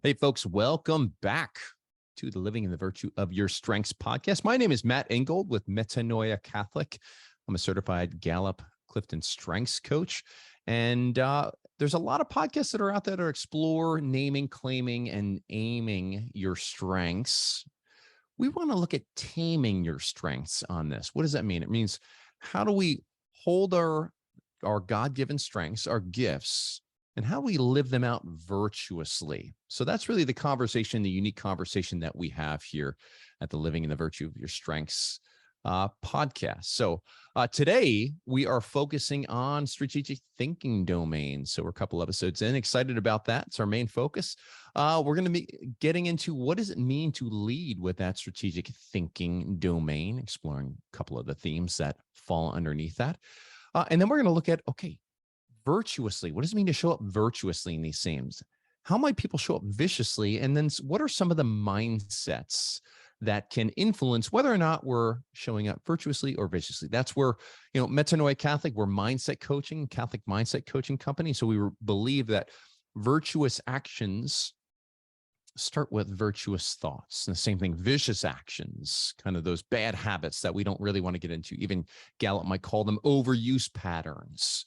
Hey, folks, welcome back to the Living in the Virtue of Your Strengths podcast. My name is Matt Ingold with Metanoia Catholic. I'm a certified Gallup CliftonStrengths coach. And there's a lot of podcasts that are out there that explore naming, claiming, and aiming your strengths. We want to look at taming your strengths on this. What does that mean? It means how do we hold our God-given strengths, our gifts, and how we live them out virtuously. So that's really the conversation, the unique conversation that we have here at the Living in the Virtue of Your Strengths podcast. So today we are focusing on strategic thinking domains. So we're a couple episodes in, excited about that. It's our main focus. We're going to be getting into what does it mean to lead with that strategic thinking domain, exploring a couple of the themes that fall underneath that. And then we're going to look at, okay, virtuously. What does it mean to show up virtuously in these themes? How might people show up viciously? And then what are some of the mindsets that can influence whether or not we're showing up virtuously or viciously? That's where, Metanoia Catholic, we're mindset coaching, Catholic mindset coaching company. So we believe that virtuous actions start with virtuous thoughts. And the same thing, vicious actions, kind of those bad habits that we don't really want to get into. Even Gallup might call them overuse patterns.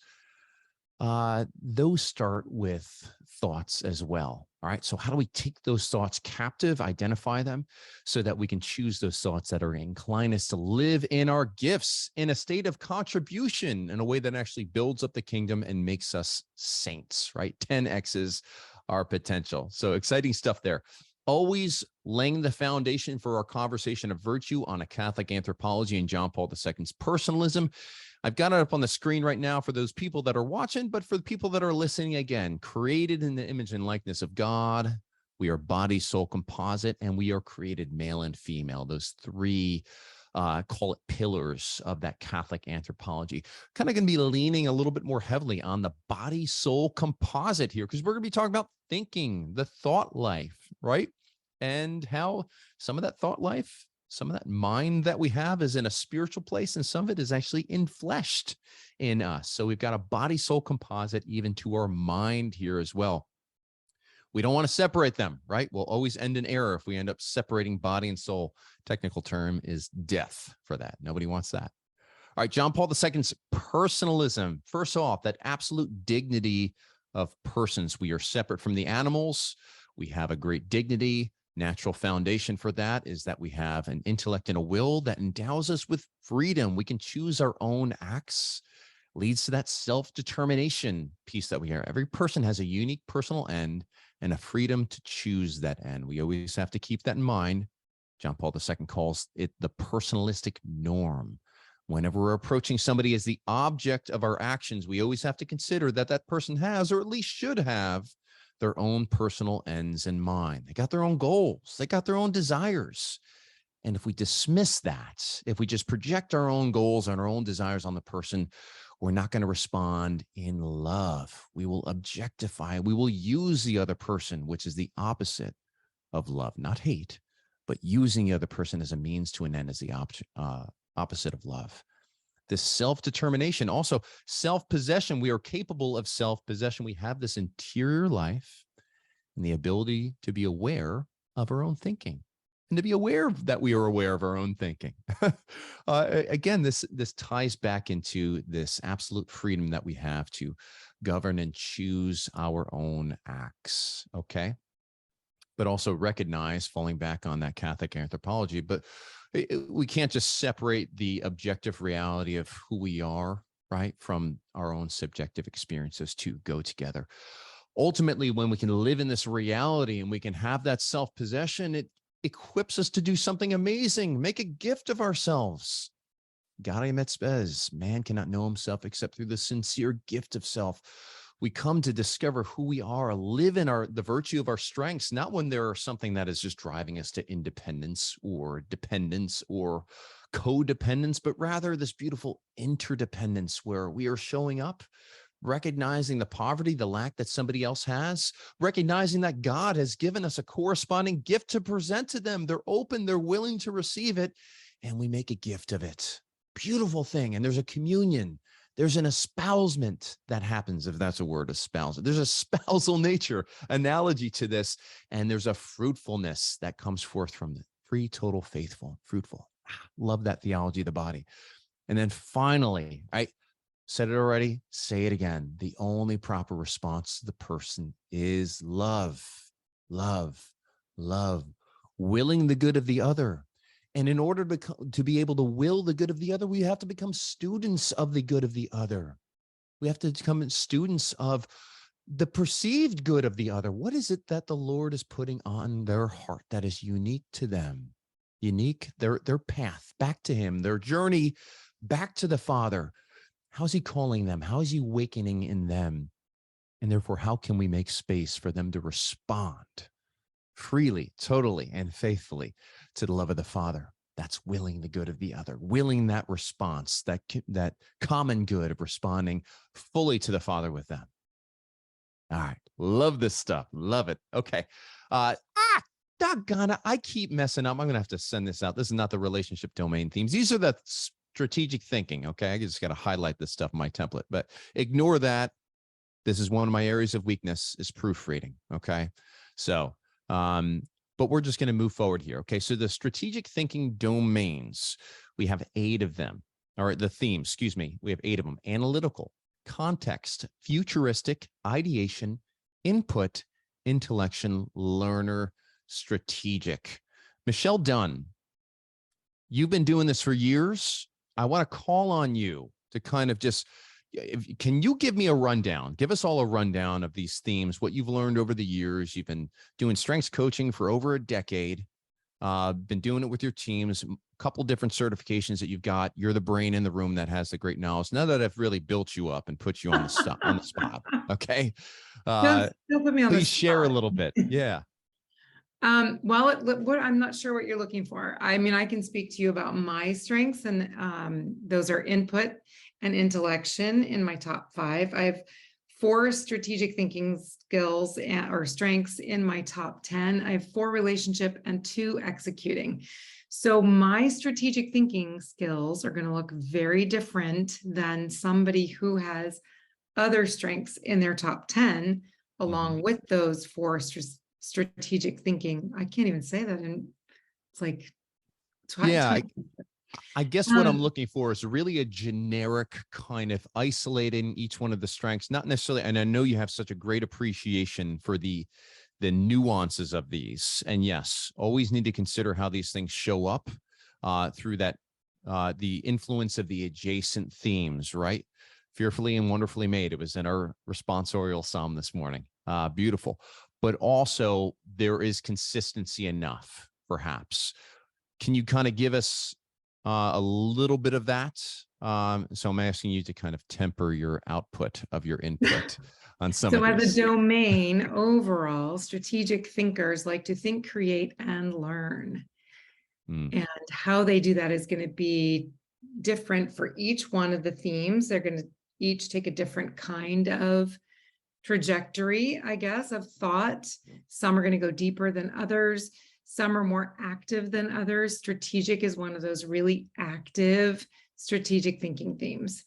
Those start with thoughts as well. All right. So how do we take those thoughts captive, identify them so that we can choose those thoughts that are inclined us to live in our gifts in a state of contribution in a way that actually builds up the kingdom and makes us saints, right? 10X's our potential. So exciting stuff there. Always laying the foundation for our conversation of virtue on a Catholic anthropology and John Paul II's personalism. I've got it up on the screen right now for those people that are watching, but for the people that are listening again, created in the image and likeness of God, we are body, soul, composite, and we are created male and female. Those three, call it pillars of that Catholic anthropology. Kind of going to be leaning a little bit more heavily on the body, soul, composite here, because we're going to be talking about thinking, the thought life, right? And how some of that thought life, some of that mind that we have is in a spiritual place, and some of it is actually enfleshed in us. So we've got a body, soul composite, even to our mind here as well. We don't want to separate them, right? We'll always end in error if we end up separating body and soul. Technical term is death for that. Nobody wants that. All right, John Paul II's personalism. First off, that absolute dignity of persons. We are separate from the animals. We have a great dignity. Natural foundation for that is that we have an intellect and a will that endows us with freedom. We can choose our own acts, leads to that self-determination piece that we have. Every person has a unique personal end and a freedom to choose that end. We always have to keep that in mind. John Paul II calls it the personalistic norm. Whenever we're approaching somebody as the object of our actions, we always have to consider that that person has, or at least should have, their own personal ends in mind. They got their own goals. They got their own desires. And if we dismiss that, if we just project our own goals and our own desires on the person, we're not going to respond in love. We will objectify. We will use the other person, which is the opposite of love, not hate, but using the other person as a means to an end is the opposite of love. This self-determination, also self-possession. We are capable of self-possession. We have this interior life and the ability to be aware of our own thinking and to be aware that we are aware of our own thinking. Again, this ties back into this absolute freedom that we have to govern and choose our own acts, okay? But also recognize, falling back on that Catholic anthropology, but we can't just separate the objective reality of who we are, right, from our own subjective experiences. To go together. Ultimately, when we can live in this reality and we can have that self-possession, it equips us to do something amazing, make a gift of ourselves. Gaudium et spes, man cannot know himself except through the sincere gift of self. We come to discover who we are, live in the virtue of our strengths, not when there are something that is just driving us to independence or dependence or codependence, but rather this beautiful interdependence where we are showing up, recognizing the poverty, the lack that somebody else has, recognizing that God has given us a corresponding gift to present to them. They're open, they're willing to receive it, and we make a gift of it. Beautiful thing. And there's a communion There's an espousement that happens, if that's a word, espousement. There's a spousal nature analogy to this, and there's a fruitfulness that comes forth from the free, total, faithful, fruitful. Love that theology of the body. And then finally, I said it already, say it again. The only proper response to the person is love, love, love, willing the good of the other. And in order to be able to will the good of the other, we have to become students of the good of the other. We have to become students of the perceived good of the other. What is it that the Lord is putting on their heart that is unique to them? Unique, their path back to him, their journey back to the Father. How's he calling them? How is he awakening in them? And therefore, how can we make space for them to respond freely, totally, and faithfully to the love of the Father? That's willing the good of the other, willing that response, that common good of responding fully to the Father with them. All right. Love this stuff. Love it. Okay. Doggone it. I keep messing up. I'm going to have to send this out. This is not the relationship domain themes. These are the strategic thinking. Okay. I just got to highlight this stuff in my template, but ignore that. This is one of my areas of weakness is proofreading. Okay. So, but we're just going to move forward here. Okay. So the strategic thinking domains, we have 8 of them. All right. The themes, excuse me. We have 8 of them: analytical, context, futuristic, ideation, input, intellection, learner, strategic. Michelle Dunn, you've been doing this for years. I want to call on you to kind of just, can you give me a rundown? Give us all a rundown of these themes, what you've learned over the years. You've been doing strengths coaching for over a decade, been doing it with your teams, a couple different certifications that you've got. You're the brain in the room that has the great knowledge. Now that I've really built you up and put you on the spot. Okay. Don't put me on please the share a spot. little bit. Yeah. Well, I'm not sure what you're looking for. I mean, I can speak to you about my strengths, and those are input and intellection in my top 5. I have 4 strategic thinking skills or strengths in my top 10. I have 4 relationship and 2 executing. So my strategic thinking skills are going to look very different than somebody who has other strengths in their top 10, along with those 4 strategic thinking. I can't even say that. And it's like, yeah, I guess what I'm looking for is really a generic kind of isolating each one of the strengths, not necessarily. And I know you have such a great appreciation for the nuances of these. And yes, always need to consider how these things show up through that, the influence of the adjacent themes, right? Fearfully and wonderfully made. It was in our responsorial psalm this morning. Beautiful. But also there is consistency enough, perhaps. Can you kind of give us a little bit of that? So I'm asking you to kind of temper your output of your input on some of these. So as a domain, overall, strategic thinkers like to think, create, and learn. And how they do that is going to be different for each one of the themes. They're going to each take a different kind of trajectory, I guess, of thought. Some are going to go deeper than others. Some are more active than others. Strategic is one of those really active strategic thinking themes.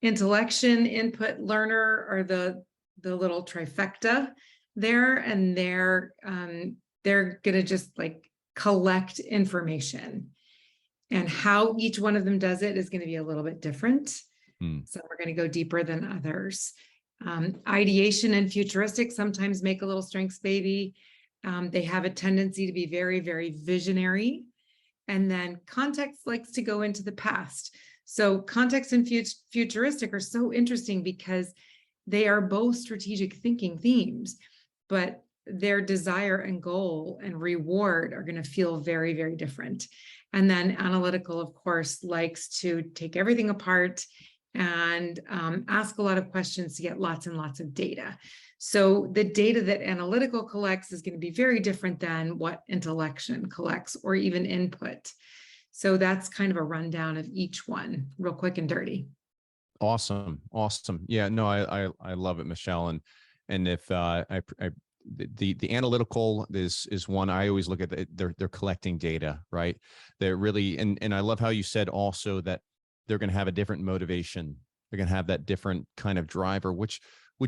Intellection, input, learner are the little trifecta there, and they're going to just like collect information. And how each one of them does it is going to be a little bit different. So we're going to go deeper than others. Ideation and futuristic sometimes make a little strengths baby. They have a tendency to be very, very visionary. And then context likes to go into the past. So context and futuristic are so interesting because they are both strategic thinking themes, but their desire and goal and reward are going to feel very, very different. And then analytical, of course, likes to take everything apart and ask a lot of questions to get lots and lots of data. So the data that analytical collects is going to be very different than what intellection collects or even input. So that's kind of a rundown of each one, real quick and dirty. Awesome. Yeah, no, I love it, Michelle. And if the analytical is one I always look at. They're collecting data, right? They're really, and I love how you said also that they're going to have a different motivation They're going to have that different kind of driver, which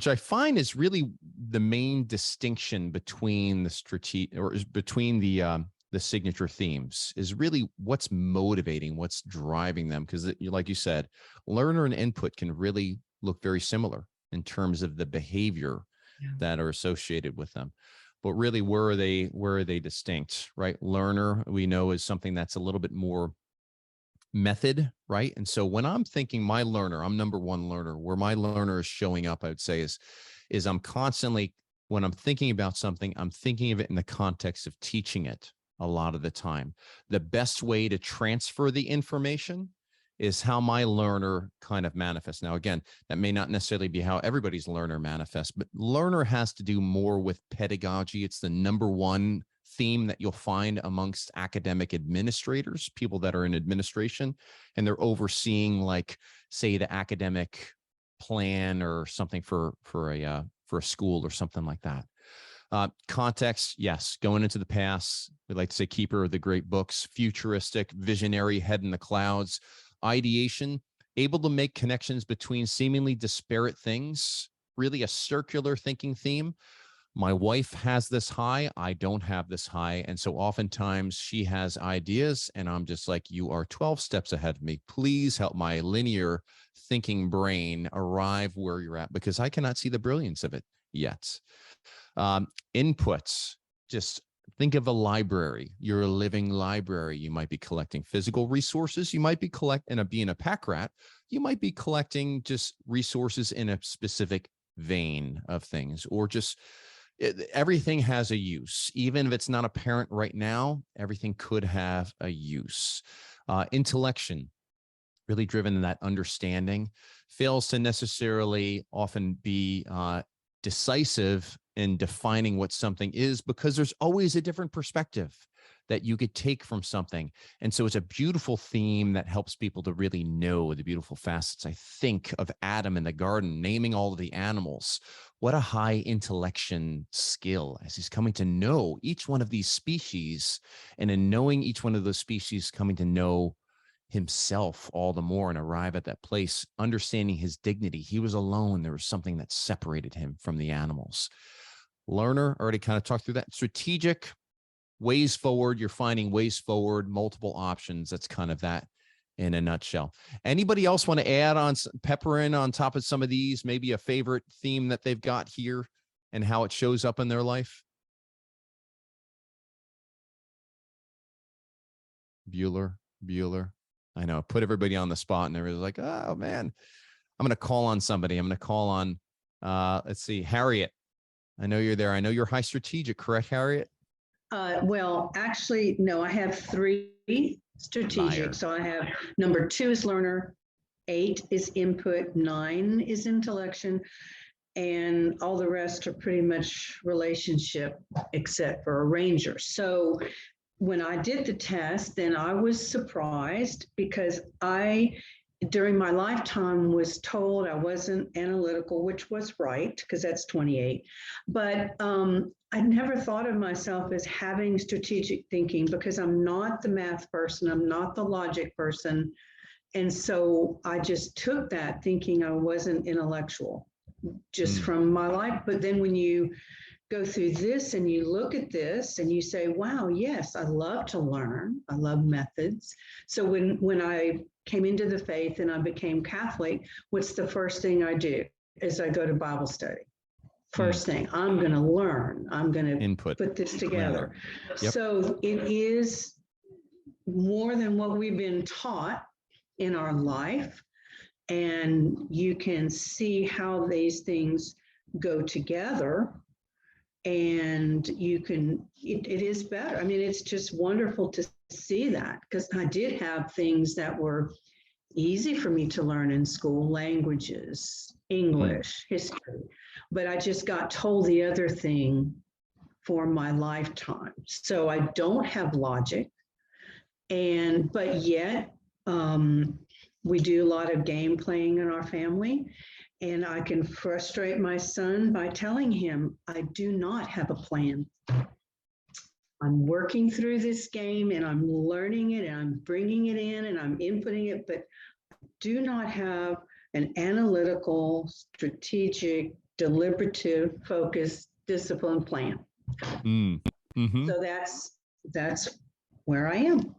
I find is really the main distinction between the strategic, or between the signature themes, is really what's motivating, what's driving them. Because like you said, learner and input can really look very similar in terms of the behavior that are associated with them. But really, where are they distinct, right? Learner, we know, is something that's a little bit more method, right? And so when I'm thinking my learner, I'm number one learner. Where my learner is showing up, I would say, is I'm constantly, when I'm thinking about something, I'm thinking of it in the context of teaching it a lot of the time. The best way to transfer the information is how my learner kind of manifests. Now, again, that may not necessarily be how everybody's learner manifests, but learner has to do more with pedagogy. It's the number one theme that you'll find amongst academic administrators, people that are in administration, and they're overseeing, like, say, the academic plan or something for a school or something like that. Context, yes, going into the past. We like to say keeper of the great books, futuristic, visionary, head in the clouds. Ideation, able to make connections between seemingly disparate things, really a circular thinking theme. My wife has this high, I don't have this high. And so oftentimes she has ideas and I'm just like, you are 12 steps ahead of me. Please help my linear thinking brain arrive where you're at, because I cannot see the brilliance of it yet. Inputs, just think of a library. You're a living library. You might be collecting physical resources. You might be being a pack rat, you might be collecting just resources in a specific vein of things, or just everything has a use. Even if it's not apparent right now, everything could have a use. Intellection, really driven in that understanding, fails to necessarily often be decisive in defining what something is, because there's always a different perspective that you could take from something. And so it's a beautiful theme that helps people to really know the beautiful facets. I think of Adam in the garden, naming all of the animals. What a high intellection skill, as he's coming to know each one of these species, and in knowing each one of those species, coming to know himself all the more and arrive at that place, understanding his dignity. He was alone. There was something that separated him from the animals. Learner, already kind of talked through that. Strategic, ways forward. You're finding ways forward, multiple options. That's kind of that in a nutshell. Anybody else want to add on, pepper in on top of some of these, maybe a favorite theme that they've got here and how it shows up in their life? Bueller. I know, put everybody on the spot, and everybody's like, oh man, I'm going to call on somebody. I'm going to call on, let's see, Harriet. I know you're there. I know you're high strategic, correct, Harriet? Well, actually, no, I have 3 strategic. Liar. So I have number 2 is learner, 8 is input, 9 is intellection, and all the rest are pretty much relationship, except for a ranger. So when I did the test, then I was surprised, because during my lifetime, was told I wasn't analytical, which was right, because that's 28. But I never thought of myself as having strategic thinking, because I'm not the math person, I'm not the logic person. And so I just took that thinking I wasn't intellectual, just from my life. But then when you go through this and you look at this and you say, wow, yes, I love to learn. I love methods. So when I came into the faith and I became Catholic, what's the first thing I do? Is I go to Bible study. First thing, I'm going to learn. I'm going to put this together. Yep. So it is more than what we've been taught in our life. And you can see how these things go together. And you can, it is better. I mean, it's just wonderful to see that, because I did have things that were easy for me to learn in school, languages, English, history, but I just got told the other thing for my lifetime. So I don't have logic, but yet we do a lot of game playing in our family. And I can frustrate my son by telling him, I do not have a plan. I'm working through this game and I'm learning it and I'm bringing it in and I'm inputting it, but do not have an analytical, strategic, deliberative, focused, disciplined plan. Mm-hmm. So that's where I am.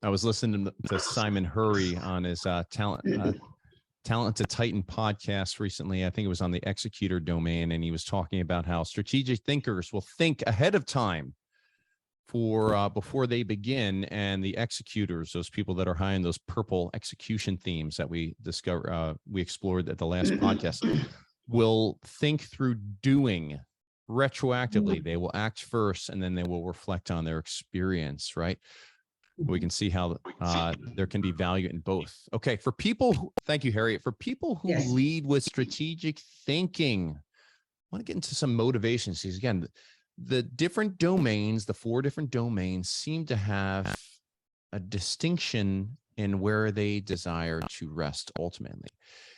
I was listening to Simon Hurry on his Talent to Titan podcast recently. I think it was on the executor domain, and he was talking about how strategic thinkers will think ahead of time for before they begin, and the executors, those people that are high in those purple execution themes that we explored at the last podcast, will think through doing retroactively. They will act first, and then they will reflect on their experience, right? We can see how there can be value in both. Okay, for people, thank you, Harriet. For people who Yes. lead with strategic thinking, I want to get into some motivations. Because again, the different domains, the 4 different domains, seem to have a distinction in where they desire to rest ultimately.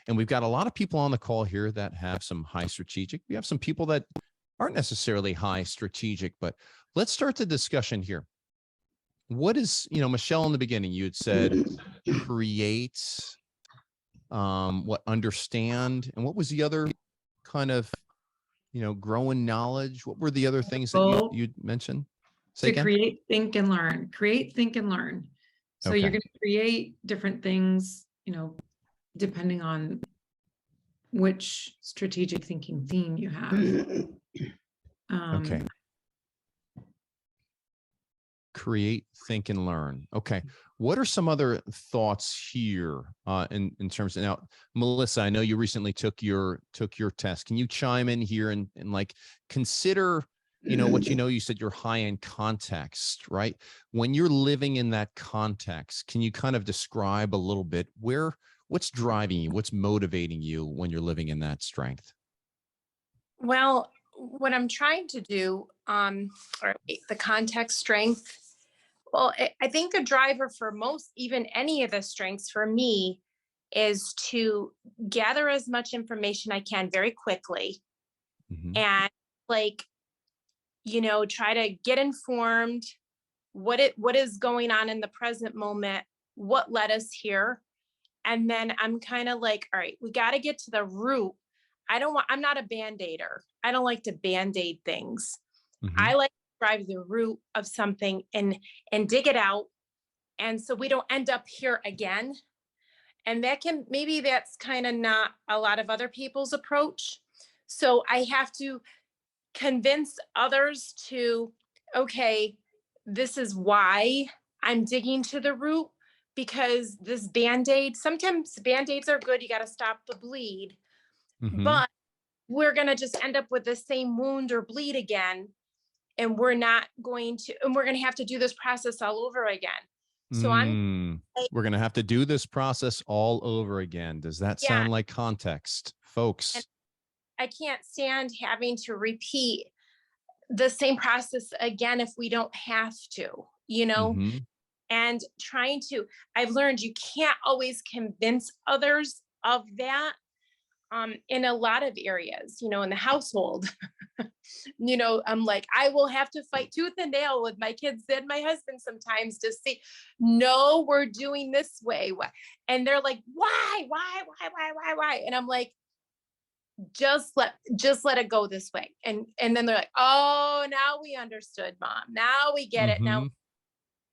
And we've got a lot of people on the call here that have some high strategic. We have some people that aren't necessarily high strategic, but let's start the discussion here. What is, Michelle, in the beginning, you had said create, understand, and what was the other kind of, grow in knowledge? What were the other things that you mentioned? Say again? Create, think, and learn. Create, think, and learn. So you're going to create different things, depending on which strategic thinking theme you have. Okay. Create, think, and learn. Okay. What are some other thoughts here in terms of, now, Melissa, I know you recently took your test. Can you chime in here and like consider, what you said you're high in context, right? When you're living in that context, can you kind of describe a little bit what's driving you, what's motivating you when you're living in that strength? Well, what I'm trying to do, the context strength. Well, I think a driver for most, even any of the strengths for me, is to gather as much information I can very quickly, and try to get informed what is going on in the present moment, what led us here. And then I'm kind of like, all right, we got to get to the root. I'm not a band-aider. I don't like to band-aid things. I like to drive the root of something and dig it out. And so we don't end up here again. And that's kind of not a lot of other people's approach. So I have to convince others to, okay, this is why I'm digging to the root, because this Band-Aid, sometimes Band-Aids are good. You got to stop the bleed, but we're going to just end up with the same wound or bleed again. And we're going to have to do this process all over again. So we're going to have to do this process all over again. Does that sound like context, folks? And I can't stand having to repeat the same process again if we don't have to, and I've learned you can't always convince others of that. In a lot of areas, in the household, I'm like, I will have to fight tooth and nail with my kids and my husband sometimes to see, no, we're doing this way. And they're like, why? And I'm like, just let it go this way. And then they're like, oh, now we understood, Mom. Now we get it now.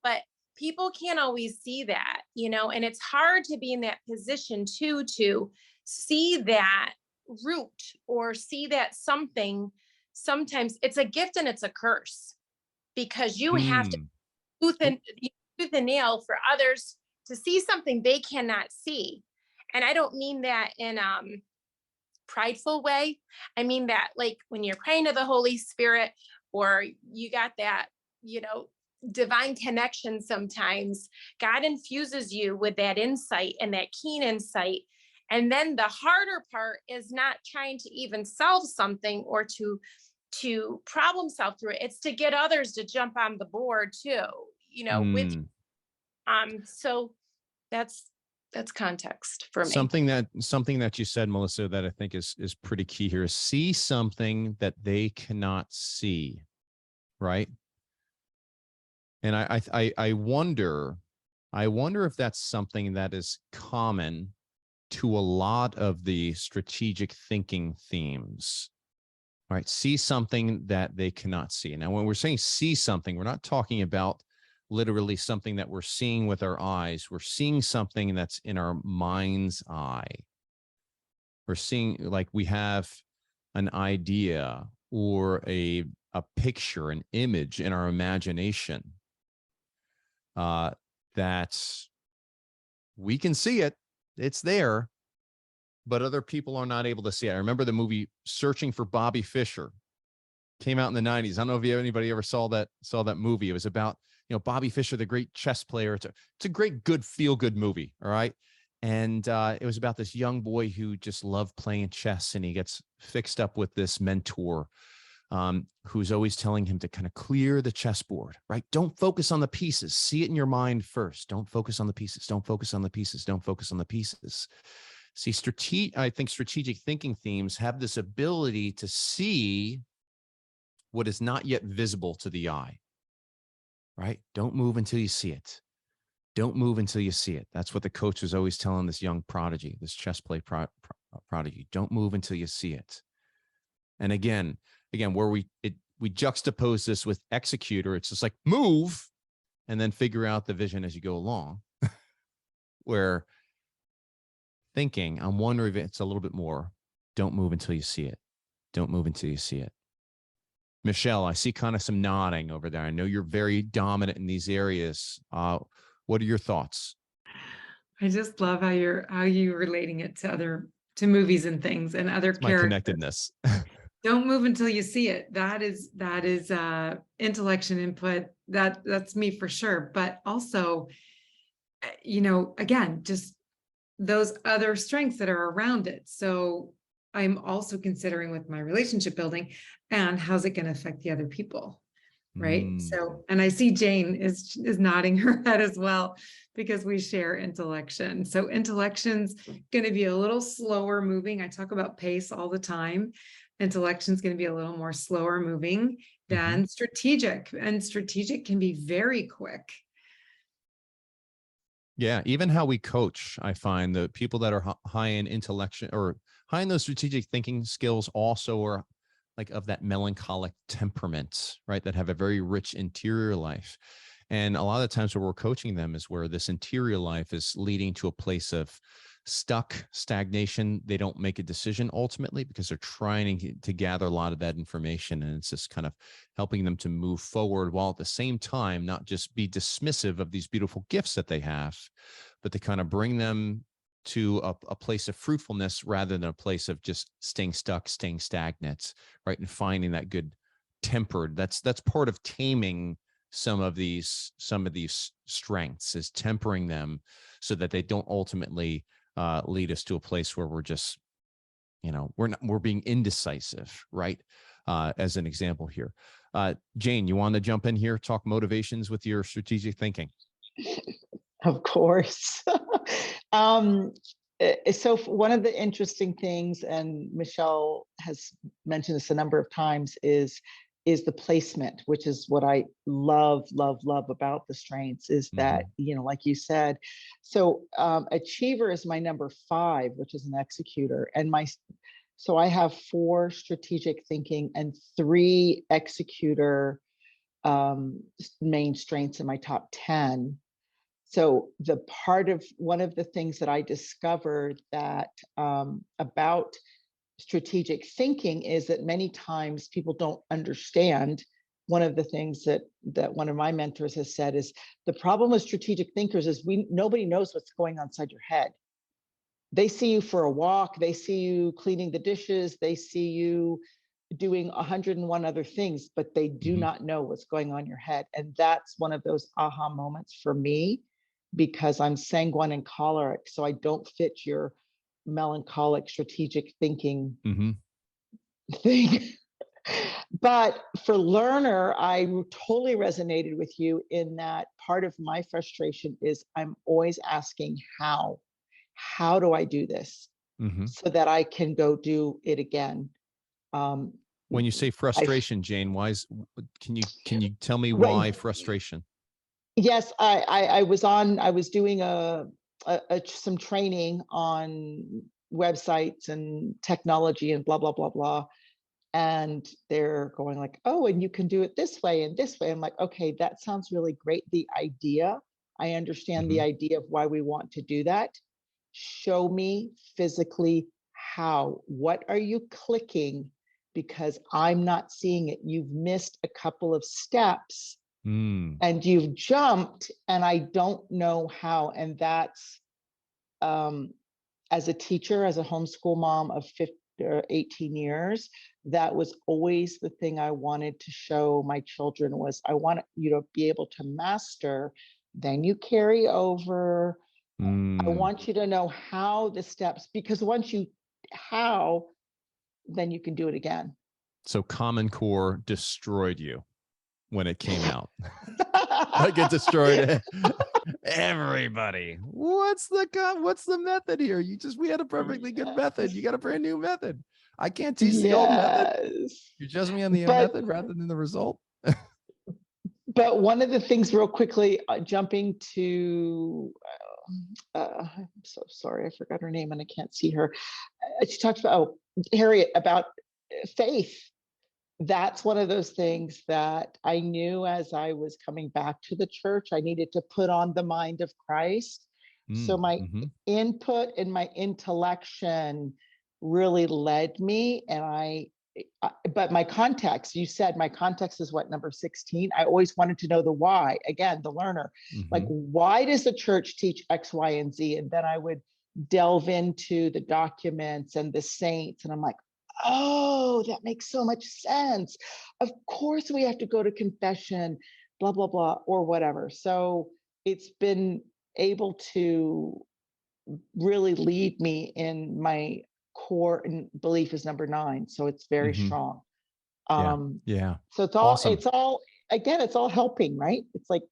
But people can't always see that, and it's hard to be in that position to see that root or see that something. Sometimes it's a gift and it's a curse, because you have to tooth and nail for others to see something they cannot see. And I don't mean that in prideful way. I mean that like when you're praying to the Holy Spirit, or you got that, divine connection, sometimes God infuses you with that insight and that keen insight. And then the harder part is not trying to even solve something or to problem solve through it. It's to get others to jump on the board too, with so that's context for me. Something that you said, Melissa, that I think is pretty key here is see something that they cannot see, right? And I wonder if that's something that is common to a lot of the strategic thinking themes. All right, see something that they cannot see. Now, when we're saying see something, we're not talking about literally something that we're seeing with our eyes. We're seeing something that's in our mind's eye. We're seeing, like, we have an idea or a picture, an image in our imagination that we can see it. It's there, but other people are not able to see it. I remember the movie Searching for Bobby Fischer. Came out in the 90s. I don't know if anybody ever saw that movie. It was about, Bobby Fischer, the great chess player. It's a great, good, feel-good movie. All right. And it was about this young boy who just loved playing chess, and he gets fixed up with this mentor who's always telling him to kind of clear the chessboard, right? Don't focus on the pieces. See it in your mind first. Don't focus on the pieces. Don't focus on the pieces. Don't focus on the pieces. See, I think strategic thinking themes have this ability to see what is not yet visible to the eye, right? Don't move until you see it. Don't move until you see it. That's what the coach was always telling this young prodigy, this chess play prodigy. Don't move until you see it. And again, where we juxtapose this with executor, it's just like move and then figure out the vision as you go along. Where thinking, I'm wondering if it's a little bit more, don't move until you see it. Don't move until you see it. Michelle, I see kind of some nodding over there. I know you're very dominant in these areas. What are your thoughts? I just love how you're relating it to movies and things and other characters. My connectedness. Don't move until you see it. That is intellection input. That's me for sure. But also, again, just those other strengths that are around it. So I'm also considering with my relationship building, and how's it going to affect the other people, right? So, and I see Jane is nodding her head as well, because we share intellection. So intellection's going to be a little slower moving. I talk about pace all the time. Intellection's going to be a little more slower moving than strategic, and strategic can be very quick. Yeah, even how we coach, I find the people that are high in intellection or high in those strategic thinking skills also are like of that melancholic temperament, right? That have a very rich interior life. And a lot of the times where we're coaching them is where this interior life is leading to a place of stagnation. They don't make a decision ultimately because they're trying to gather a lot of that information. And it's just kind of helping them to move forward while at the same time, not just be dismissive of these beautiful gifts that they have, but to kind of bring them to a place of fruitfulness rather than a place of just staying stuck, staying stagnant, right? And finding that good tempered, that's part of taming some of these strengths, is tempering them so that they don't ultimately lead us to a place where we're just, we're being indecisive, right? As an example here. Jane, you want to jump in here, talk motivations with your strategic thinking? Of course. So one of the interesting things, and Michelle has mentioned this a number of times, is the placement, which is what I love about the strengths, is that, like you said, so achiever is my number 5, which is an executor. And so I have 4 strategic thinking and 3 executor main strengths in my top 10. So one of the things that I discovered that about strategic thinking is that many times people don't understand. One of the things that one of my mentors has said is the problem with strategic thinkers is nobody knows what's going on inside your head. They see you for a walk, they see you cleaning the dishes, they see you doing 101 other things, but they do not know what's going on in your head. And that's one of those aha moments for me, because I'm sanguine and choleric, so I don't fit your melancholic strategic thinking thing. But for learner, I totally resonated with you in that part of my frustration is I'm always asking how do I do this so that I can go do it again. When you say frustration, Jane, can you tell me why frustration? Yes, I was doing a some training on websites and technology and blah, blah, blah, blah. And they're going like, oh, and you can do it this way and this way. I'm like, okay, that sounds really great. The idea, I understand the idea of why we want to do that. Show me physically how. What are you clicking? Because I'm not seeing it. You've missed a couple of steps and you've jumped, and I don't know how. And that's, as a teacher, as a homeschool mom of 15 or 18 years, that was always the thing I wanted to show my children was I want you to be able to master, then you carry over. I want you to know how the steps, because once you how, then you can do it again. So Common Core destroyed you when it came out. Like it destroyed everybody. What's the method here? We had a perfectly good method. You got a brand new method. I can't teach the old method. You're judging me on the method rather than the result. But one of the things real quickly, jumping to, I'm so sorry, I forgot her name and I can't see her. She talked about, Harriet, about faith. That's one of those things that I knew as I was coming back to the church, I needed to put on the mind of Christ. So my input and my intellection really led me. And but my context, you said my context is what, number 16? I always wanted to know the why. Again, the learner, like, why does the church teach X, Y, and Z? And then I would delve into the documents and the saints. And I'm like, oh, that makes so much sense. Of course we have to go to confession, blah, blah, blah, or whatever. So it's been able to really lead me in my core and belief is number 9. So it's very strong. Yeah. So it's all, awesome. It's all helping, right? It's like,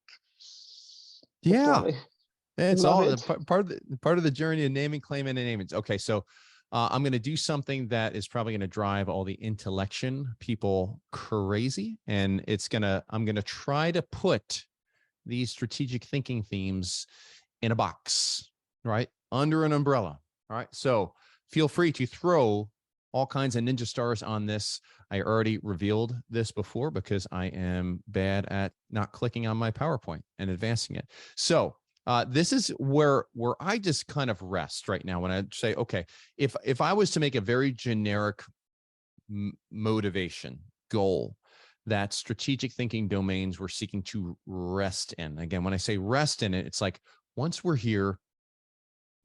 it's all part of the journey of naming, claiming, and naming. Okay. So I'm going to do something that is probably going to drive all the intellection people crazy. And I'm going to try to put these strategic thinking themes in a box, right? Under an umbrella. All right. So feel free to throw all kinds of ninja stars on this. I already revealed this before because I am bad at not clicking on my PowerPoint and advancing it. So this is where I just kind of rest right now when I say, okay, if I was to make a very generic motivation goal that strategic thinking domains we're seeking to rest in. Again, when I say rest in it, it's like once we're here,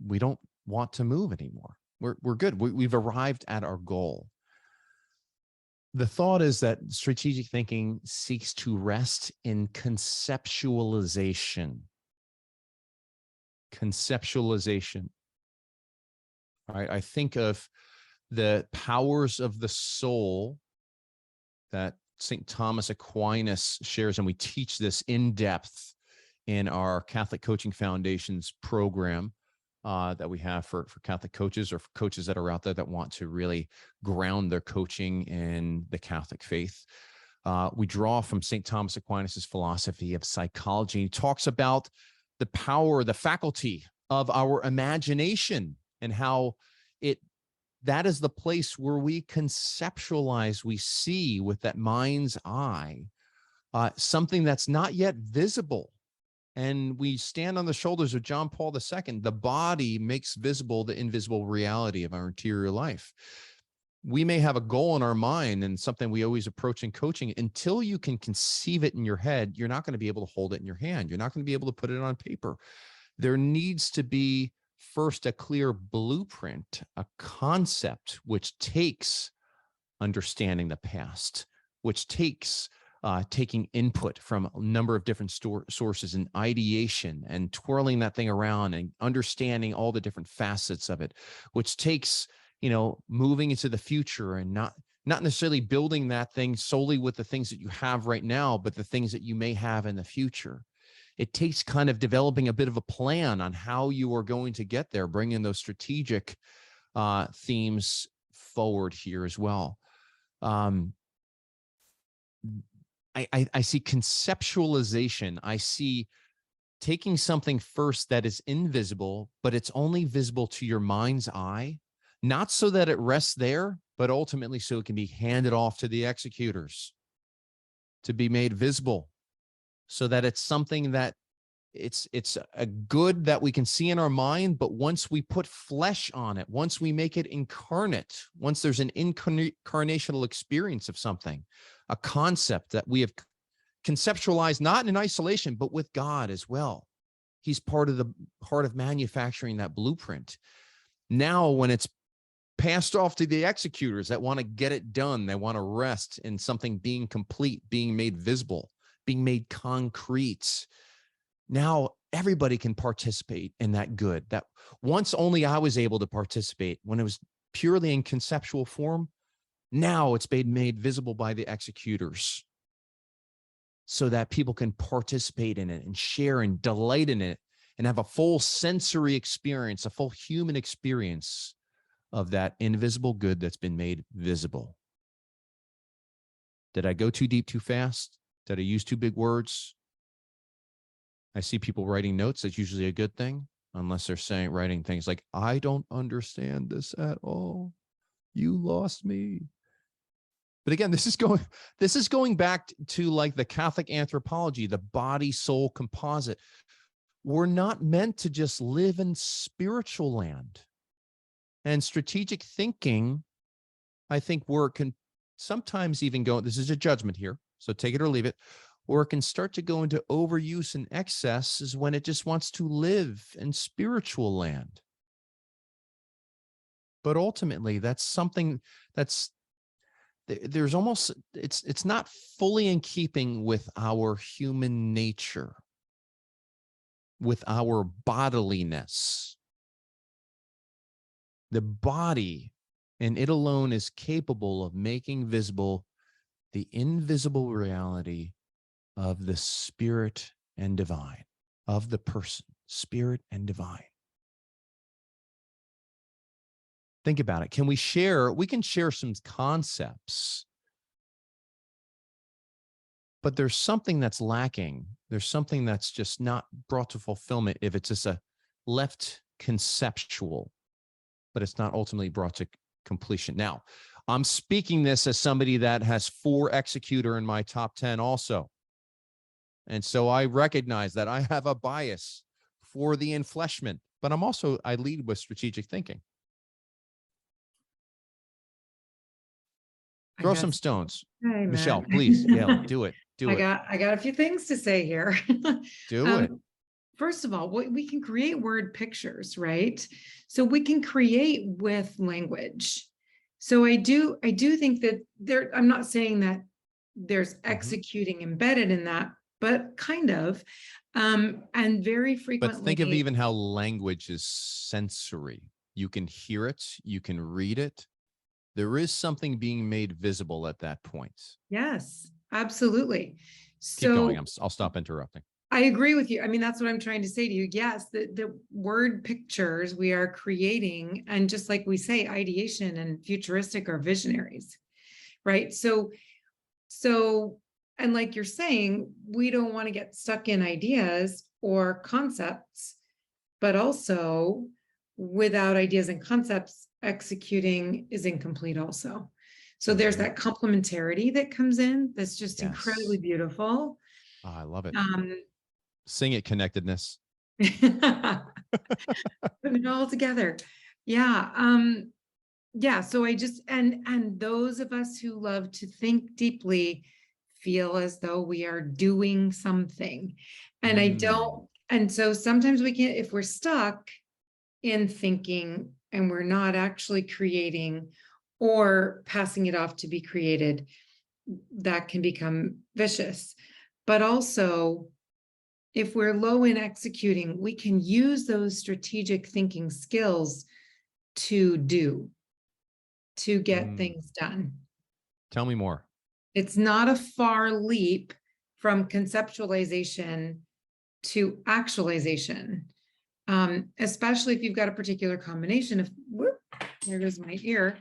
we don't want to move anymore. We're good. We've arrived at our goal. The thought is that strategic thinking seeks to rest in conceptualization. Conceptualization. I think of the powers of the soul that St. Thomas Aquinas shares, and we teach this in depth in our Catholic Coaching Foundation's program that we have for Catholic coaches or for coaches that are out there that want to really ground their coaching in the Catholic faith. We draw from St. Thomas Aquinas' philosophy of psychology. He talks about the power, the faculty of our imagination and how that is the place where we conceptualize, we see with that mind's eye, something that's not yet visible. And we stand on the shoulders of John Paul II. The body makes visible the invisible reality of our interior life. We may have a goal in our mind and something we always approach in coaching. Until you can conceive it in your head, you're not going to be able to hold it in your hand. You're not going to be able to put it on paper. There needs to be first a clear blueprint, a concept, which takes understanding the past, which takes taking input from a number of different sources and ideation and twirling that thing around and understanding all the different facets of it, which takes, moving into the future and not necessarily building that thing solely with the things that you have right now, but the things that you may have in the future. It takes kind of developing a bit of a plan on how you are going to get there, bringing those strategic themes forward here as well. I see conceptualization. I see taking something first that is invisible, but it's only visible to your mind's eye, not so that it rests there, but ultimately so it can be handed off to the executors to be made visible, so that it's something that it's a good that we can see in our mind. But once we put flesh on it, once we make it incarnate, once there's an incarnational experience of something, a concept that we have conceptualized, not in isolation, but with God as well. He's part of manufacturing that blueprint. Now, when it's passed off to the executors that want to get it done, they want to rest in something being complete, being made visible, being made concrete. Now everybody can participate in that good that once only I was able to participate when it was purely in conceptual form. Now it's made visible by the executors so that people can participate in it and share and delight in it and have a full sensory experience, a full human experience of that invisible good that's been made visible. Did I go too deep too fast? Did I use too big words? I see people writing notes. That's usually a good thing, unless they're writing things like, I don't understand this at all. You lost me. But again, this is going back to like the Catholic anthropology, the body soul composite. We're not meant to just live in spiritual land. And strategic thinking, I think where it can sometimes even go, this is a judgment here, so take it or leave it, or it can start to go into overuse and excess is when it just wants to live in spiritual land. But ultimately, that's something there's almost, it's not fully in keeping with our human nature, with our bodiliness. The body, and it alone, is capable of making visible the invisible reality of the spirit and divine, of the person, spirit and divine. Think about it. We can share some concepts, but there's something that's lacking. There's something that's just not brought to fulfillment if it's just a left conceptual, but it's not ultimately brought to completion. Now, I'm speaking this as somebody that has 4 executor in my top 10 also. And so I recognize that I have a bias for the enfleshment, but I lead with strategic thinking. Throw some stones. Hey, Michelle, Matt. please. Yeah, do it. I got a few things to say here. Do it. First of all, we can create word pictures, right? So we can create with language. So I do think that I'm not saying that there's executing embedded in that, but kind of, and very frequently. But think of even how language is sensory. You can hear it, you can read it. There is something being made visible at that point. Yes, absolutely. Keep going. I'll stop interrupting. I agree with you. I mean, that's what I'm trying to say to you. Yes, the word pictures we are creating, and just like we say, ideation and futuristic are visionaries, right? So, and like you're saying, we don't want to get stuck in ideas or concepts, but also without ideas and concepts, executing is incomplete also. So there's that complementarity that comes in. That's just incredibly beautiful. Oh, I love it. Sing it, connectedness. Putting it all together. Yeah. Yeah. So I just, and those of us who love to think deeply feel as though we are doing something. And I don't, and so sometimes we can't, if we're stuck in thinking and we're not actually creating or passing it off to be created, that can become vicious. But also, if we're low in executing, we can use those strategic thinking skills to get things done. Tell me more. It's not a far leap from conceptualization to actualization, especially if you've got a particular combination of, there goes my ear,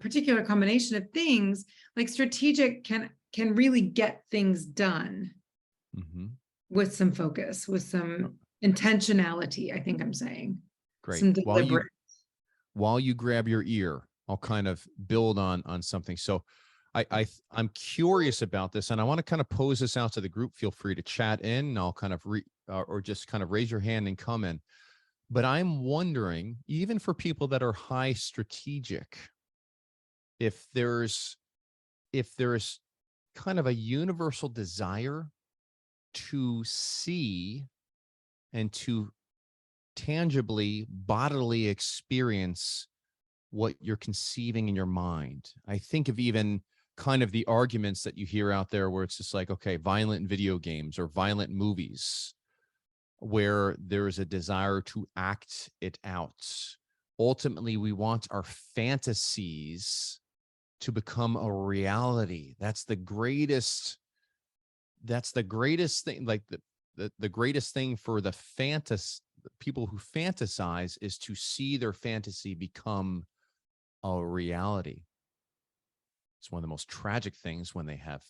particular combination of things. Like strategic can really get things done. with some focus, with some intentionality, I think I'm saying. Great. Some deliberate. While you grab your ear, I'll kind of build on something. So I'm curious about this, and I want to kind of pose this out to the group. Feel free to chat in, and I'll kind of or just kind of raise your hand and come in. But I'm wondering, even for people that are high strategic, if there's kind of a universal desire to see and to tangibly, bodily experience what you're conceiving in your mind. I think of even kind of the arguments that you hear out there where it's just like, okay, violent video games or violent movies, where there is a desire to act it out. Ultimately, we want our fantasies to become a reality. That's the greatest thing. Like the greatest thing for the people who fantasize is to see their fantasy become a reality. It's one of the most tragic things when they have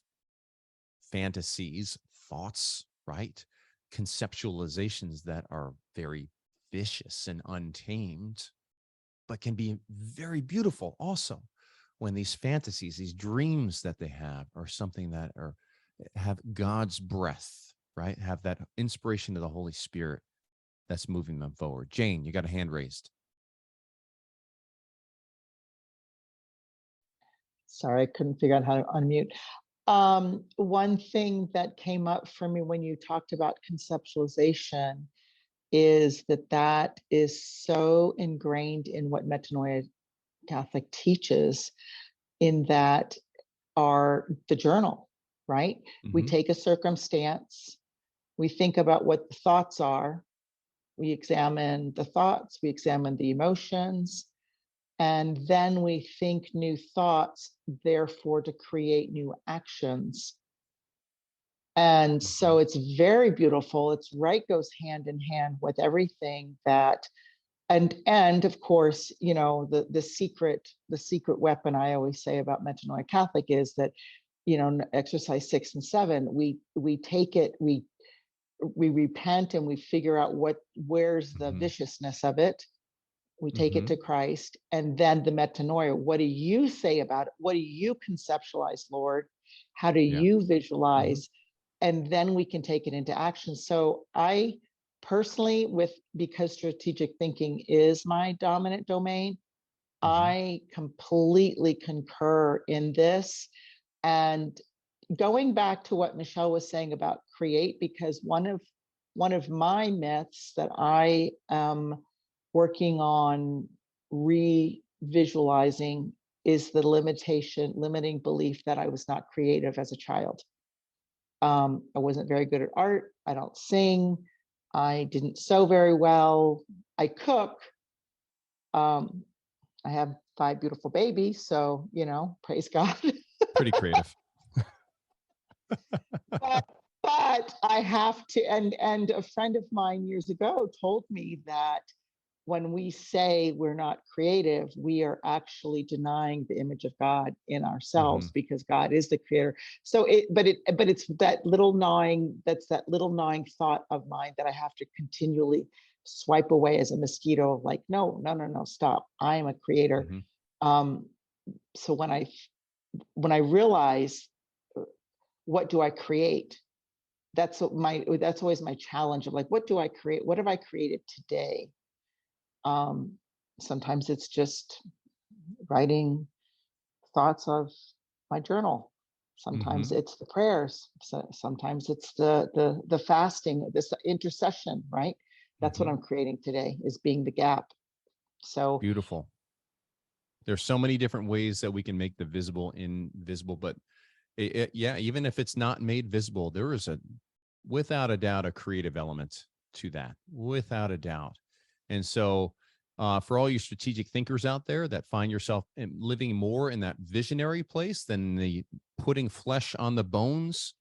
fantasies, thoughts, right? Conceptualizations that are very vicious and untamed, but can be very beautiful also when these fantasies, these dreams that they have are something that have God's breath, right? Have that inspiration of the Holy Spirit that's moving them forward. Jane, you got a hand raised. Sorry, I couldn't figure out how to unmute. One thing that came up for me when you talked about conceptualization is that is so ingrained in what Metanoia Catholic teaches, in that the journal, right? Mm-hmm. We take a circumstance, we think about what the thoughts are, we examine the thoughts, we examine the emotions, and then we think new thoughts, therefore to create new actions. And so it's very beautiful. It's right, goes hand in hand with everything that, and of course, you know, the secret weapon I always say about Metanoia Catholic is that, you know, exercise 6 and 7, we take it, we repent and we figure out where's the viciousness of it. We take it to Christ, and then the metanoia. What do you say about it? What do you conceptualize, Lord? How do you visualize? And then we can take it into action. So I personally, because strategic thinking is my dominant domain, I completely concur in this. And going back to what Michelle was saying about create, because one of my myths that I am working on revisualizing is the limiting belief that I was not creative as a child. I wasn't very good at art. I don't sing. I didn't sew very well. I cook. I have 5 beautiful babies, so, you know, praise God. Pretty creative. but I have to, and a friend of mine years ago told me that when we say we're not creative, we are actually denying the image of God in ourselves, because God is the creator. So it's that little gnawing thought of mine that I have to continually swipe away as a mosquito, like, no, stop. I am a creator. So when I realize, what do I create? That's always my challenge of like, what do I create? What have I created today? Sometimes it's just writing thoughts of my journal. Sometimes it's the prayers. Sometimes it's the fasting, this intercession, right? That's what I'm creating today, is being the gap. So beautiful. There's so many different ways that we can make the visible invisible, but even if it's not made visible, there is without a doubt, a creative element to that, without a doubt. And so for all you strategic thinkers out there that find yourself living more in that visionary place than the putting flesh on the bones,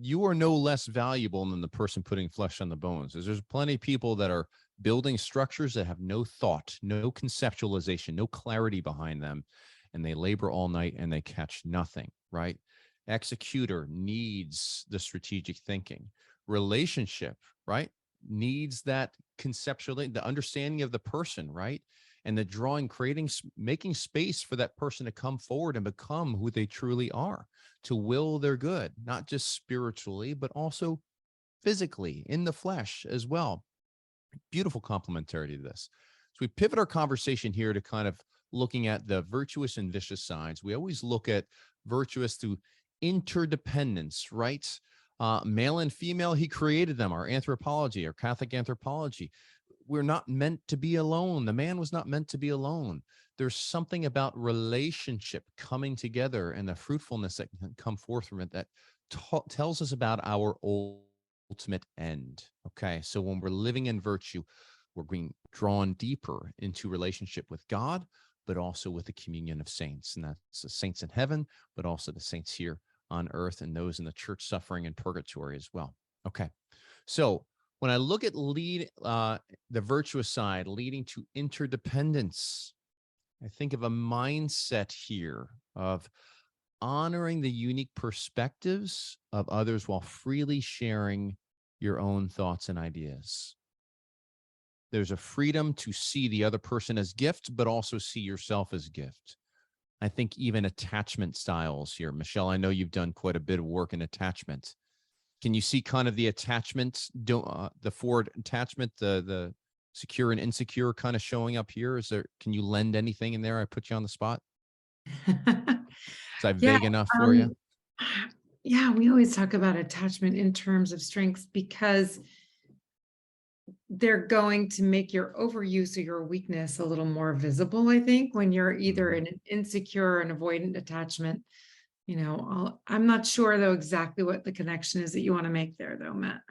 you are no less valuable than the person putting flesh on the bones. There's plenty of people that are building structures that have no thought, no conceptualization, no clarity behind them, and they labor all night and they catch nothing, right? Executor needs the strategic thinking. relationship, right, needs that conceptually, the understanding of the person, right? And the drawing, creating, making space for that person to come forward and become who they truly are, to will their good, not just spiritually, but also physically in the flesh as well. Beautiful complementarity to this. So we pivot our conversation here to kind of looking at the virtuous and vicious sides. We always look at virtuous through interdependence, right? Male and female, he created them, our anthropology, our Catholic anthropology. We're not meant to be alone. The man was not meant to be alone. There's something about relationship coming together and the fruitfulness that can come forth from it that tells us about our ultimate end. Okay. So when we're living in virtue, we're being drawn deeper into relationship with God, but also with the communion of saints. And that's the saints in heaven, but also the saints here on earth and those in the church suffering in purgatory as well. Okay. So when I look at the virtuous side leading to interdependence, I think of a mindset here of honoring the unique perspectives of others while freely sharing your own thoughts and ideas. There's a freedom to see the other person as gift, but also see yourself as gift. I think even attachment styles here. Michelle, I know you've done quite a bit of work in attachment. Can you see kind of the attachment, the forward attachment, the secure and insecure kind of showing up here? Can you lend anything in there? I put you on the spot. Is that vague enough for you? Yeah, we always talk about attachment in terms of strengths because they're going to make your overuse or your weakness a little more visible, I think, when you're either in an insecure or an avoidant attachment. I'm not sure, though, exactly what the connection is that you want to make there, though, Matt.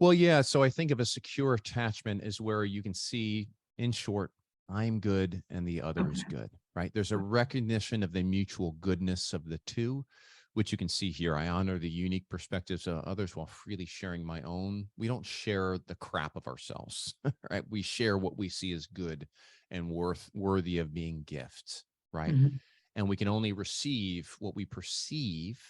Well, yeah. So I think of a secure attachment is where you can see, in short, I'm good and the other is good, right? There's a recognition of the mutual goodness of the two, which you can see here. I honor the unique perspectives of others while freely sharing my own. We don't share the crap of ourselves, right? We share what we see as good and worthy of being gifts, right? And we can only receive what we perceive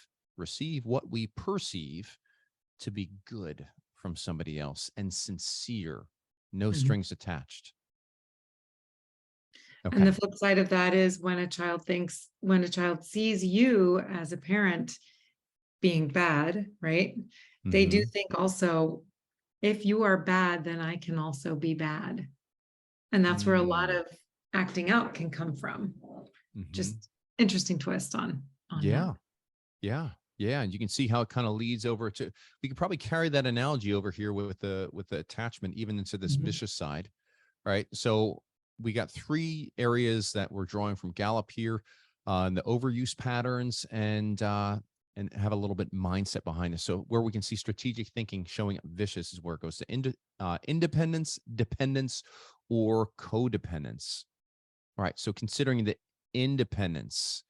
to be good from somebody else and sincere, no strings attached. Okay. And the flip side of that is when a child sees you as a parent being bad, right? They do think also, if you are bad, then I can also be bad. And that's where a lot of acting out can come from. Just interesting twist on yeah. that. Yeah. And you can see how it kind of leads over to, we could probably carry that analogy over here with the attachment, even into this vicious side, right? So we got 3 areas that we're drawing from Gallup here, the overuse patterns and have a little bit mindset behind this. So where we can see strategic thinking showing up vicious is where it goes to independence, dependence, or codependence. All right. So considering the independence,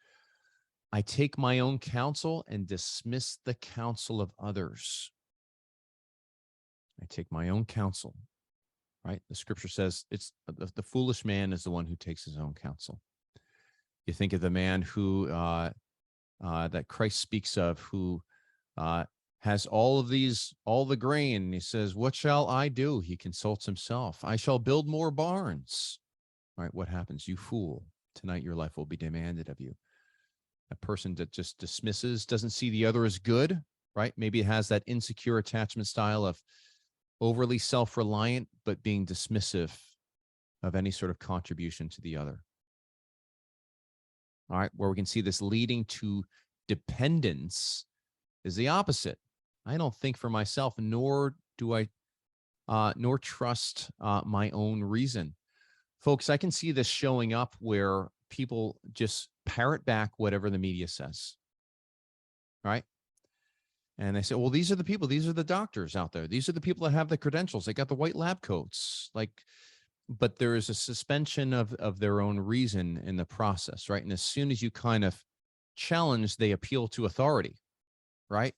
I take my own counsel and dismiss the counsel of others. I take my own counsel, right? The scripture says it's the foolish man is the one who takes his own counsel. You think of the man who that Christ speaks of, who has all the grain. And he says, what shall I do? He consults himself. I shall build more barns. All right. What happens? You fool. Tonight your life will be demanded of you. A person that just dismisses, doesn't see the other as good, right? Maybe it has that insecure attachment style of overly self-reliant, but being dismissive of any sort of contribution to the other. All right, where we can see this leading to dependence is the opposite. I don't think for myself, nor do I, nor trust my own reason. Folks, I can see this showing up where people just parrot back whatever the media says, right? And they say, well, these are the people, these are the doctors out there. These are the people that have the credentials. They got the white lab coats, but there is a suspension of their own reason in the process, right? And as soon as you kind of challenge, they appeal to authority, right?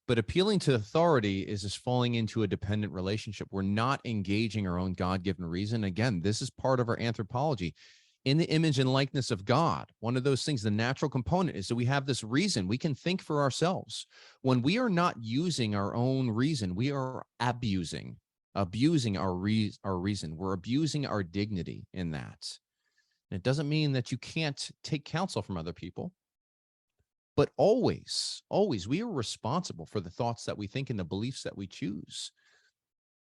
But appealing to authority is just falling into a dependent relationship. We're not engaging our own God-given reason. Again, this is part of our anthropology. in the image and likeness of God. One of those things, the natural component, is that we have this reason. We can think for ourselves. When we are not using our own reason, we are abusing our reason. We're abusing our dignity in that. And it doesn't mean that you can't take counsel from other people, but always, we are responsible for the thoughts that we think and the beliefs that we choose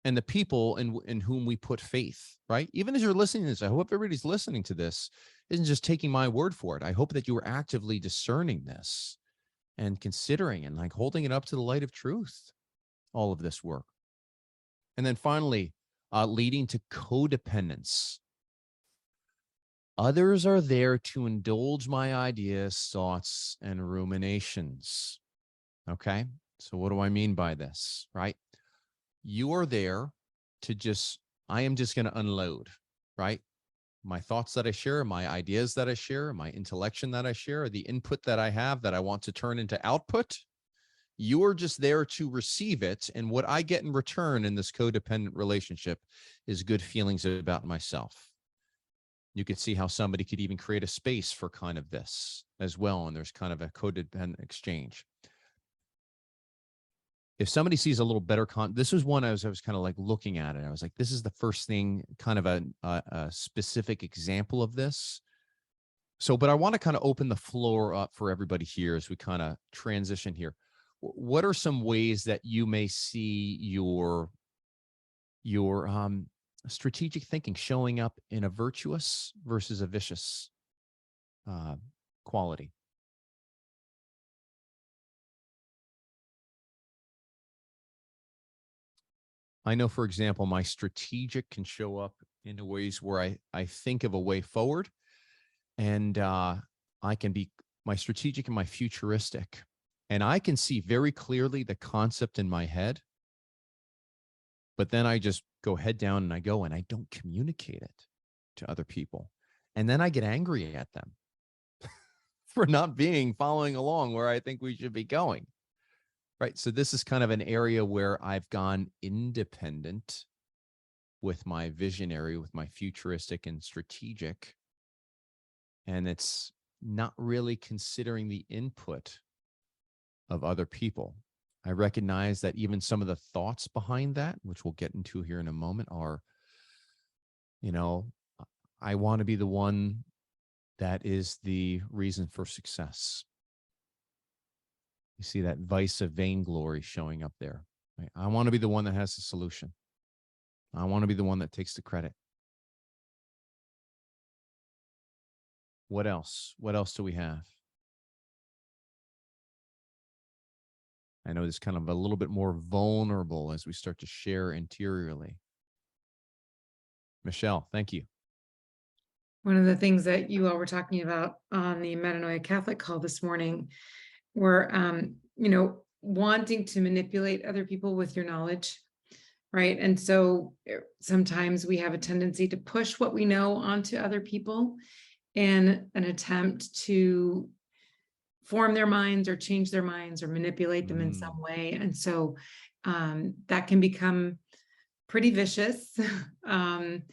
and the people in whom we put faith, right? Even as you're listening to this, I hope everybody's listening to this isn't just taking my word for it. I hope that you are actively discerning this and considering and like holding it up to the light of truth, all of this work. And then finally, leading to codependence. Others are there to indulge my ideas, thoughts, and ruminations. Okay, so what do I mean by this, right? You are there to I am just going to unload, right? My thoughts that I share, my ideas that I share, my intellection that I share, the input that I have that I want to turn into output. You are just there to receive it. And what I get in return in this codependent relationship is good feelings about myself. You could see how somebody could even create a space for kind of this as well. And there's kind of a codependent exchange. If somebody sees a little better this was one I was kind of like looking at it. I was like, this is the first thing, kind of a specific example of this. So, but I want to kind of open the floor up for everybody here as we kind of transition here. What are some ways that you may see your strategic thinking showing up in a virtuous versus a vicious quality? I know, for example, my strategic can show up in ways where I think of a way forward, and I can be my strategic and my futuristic, and I can see very clearly the concept in my head, but then I just go head down and I don't communicate it to other people. And then I get angry at them for not following along where I think we should be going. Right. So this is kind of an area where I've gone independent with my visionary, with my futuristic and strategic. And it's not really considering the input of other people. I recognize that even some of the thoughts behind that, which we'll get into here in a moment, are, I want to be the one that is the reason for success. You see that vice of vainglory showing up there. Right? I want to be the one that has the solution. I want to be the one that takes the credit. What else? What else do we have? I know it's kind of a little bit more vulnerable as we start to share interiorly. Michelle, thank you. One of the things that you all were talking about on the Metanoia Catholic call this morning were, wanting to manipulate other people with your knowledge, right? And so sometimes we have a tendency to push what we know onto other people in an attempt to form their minds or change their minds or manipulate them in some way. And so that can become pretty vicious. And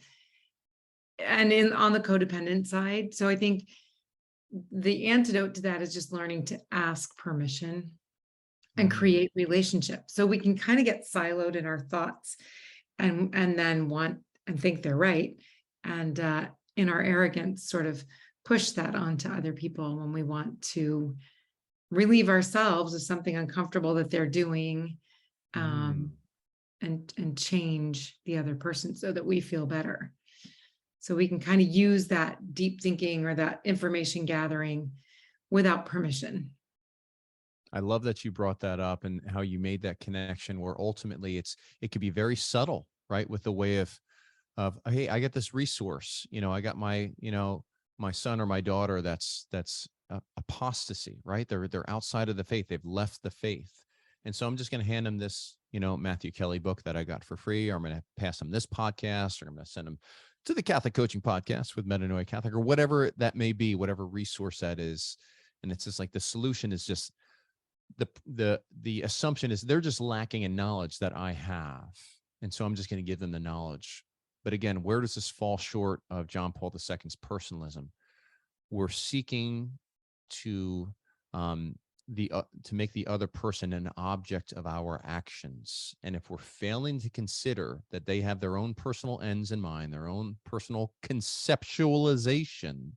on the codependent side. So I think the antidote to that is just learning to ask permission and create relationship. So we can kind of get siloed in our thoughts and then want and think they're right. And in our arrogance, sort of push that onto other people when we want to relieve ourselves of something uncomfortable that they're doing, and change the other person so that we feel better. So we can kind of use that deep thinking or that information gathering without permission. I love that you brought that up and how you made that connection where ultimately it could be very subtle, right? With the way of, hey, I get this resource, I got my, my son or my daughter that's apostasy, right? They're outside of the faith. They've left the faith. And so I'm just going to hand them this, Matthew Kelly book that I got for free, or I'm going to pass them this podcast, or I'm going to send them to the Catholic Coaching Podcast with Metanoia Catholic, or whatever that may be, whatever resource that is. And it's just like the solution is just the assumption is they're just lacking in knowledge that I have. And so I'm just going to give them the knowledge But again, where does this fall short of John Paul II's personalism? We're seeking to to make the other person an object of our actions. And if we're failing to consider that they have their own personal ends in mind, their own personal conceptualization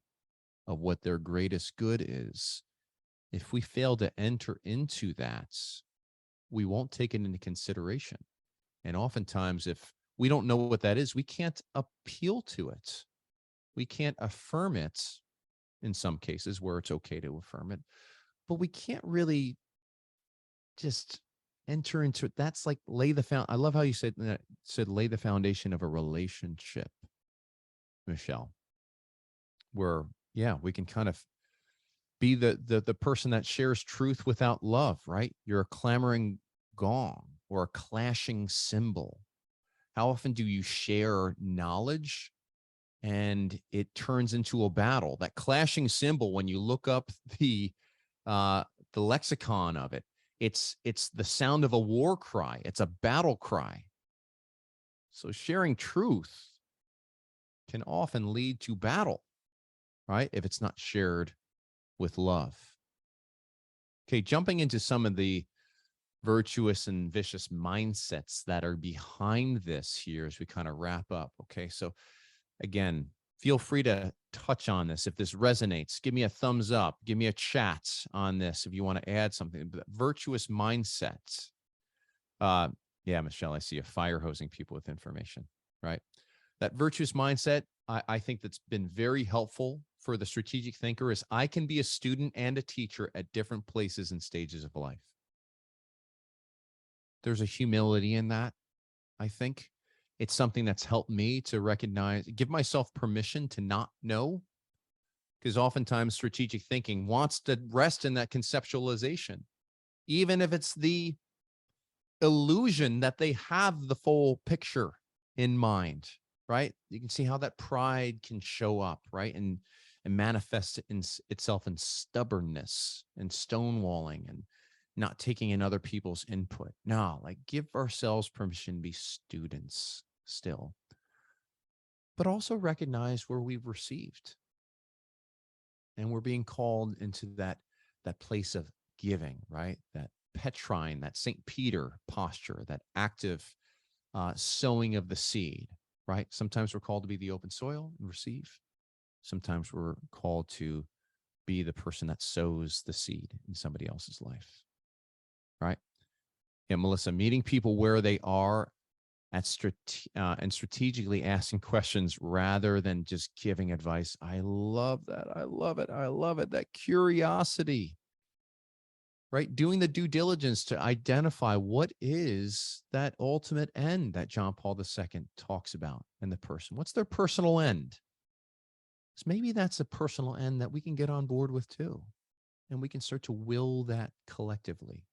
of what their greatest good is, if we fail to enter into that, we won't take it into consideration. And oftentimes, if we don't know what that is, we can't appeal to it. We can't affirm it in some cases where it's okay to affirm it, but we can't really just enter into it. That's like lay the found. I love how you said lay the foundation of a relationship, Michelle, where, yeah, we can kind of be the person that shares truth without love, right? You're a clamoring gong or a clashing cymbal. How often do you share knowledge and it turns into a battle? That clashing cymbal, when you look up the lexicon of it, it's the sound of a war cry. It's a battle cry. So sharing truth can often lead to battle, right? If it's not shared with love. Okay, jumping into some of the virtuous and vicious mindsets that are behind this here as we kind of wrap up. Okay, so again, feel free to touch on this. If this resonates, give me a thumbs up, give me a chat on this if you want to add something. Virtuous mindsets. Yeah, Michelle, I see you fire hosing people with information, right? That virtuous mindset, I think that's been very helpful for the strategic thinker is I can be a student and a teacher at different places and stages of life. There's a humility in that, I think. It's something that's helped me to recognize, give myself permission to not know, because oftentimes strategic thinking wants to rest in that conceptualization, even if it's the illusion that they have the full picture in mind, right? You can see how that pride can show up, right? And manifest itself in stubbornness and stonewalling and not taking in other people's input. No, like give ourselves permission to be students still, but also recognize where we've received. And we're being called into that place of giving, right? That Petrine, that St. Peter posture, that active sowing of the seed, right? Sometimes we're called to be the open soil and receive. Sometimes we're called to be the person that sows the seed in somebody else's life, right? Yeah, Melissa, meeting people where they are and strategically asking questions rather than just giving advice. I love that. I love it. I love it. That curiosity, right? Doing the due diligence to identify what is that ultimate end that John Paul II talks about in the person. What's their personal end? So maybe that's a personal end that we can get on board with too. And we can start to will that collectively,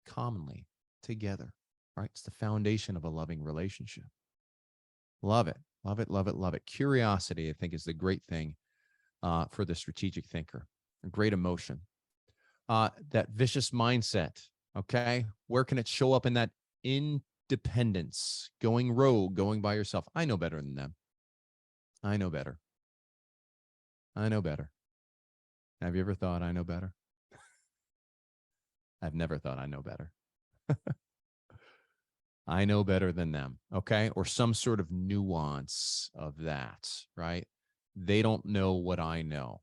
commonly, together, right? It's the foundation of a loving relationship. Love it, love it, love it, love it. Curiosity, I think, is the great thing for the strategic thinker. A great emotion. That vicious mindset, okay? Where can it show up in that independence, going rogue, going by yourself? I know better than them. I know better. I know better. Have you ever thought I know better? I've never thought I know better. I know better than them, okay? Or some sort of nuance of that, right? They don't know what I know.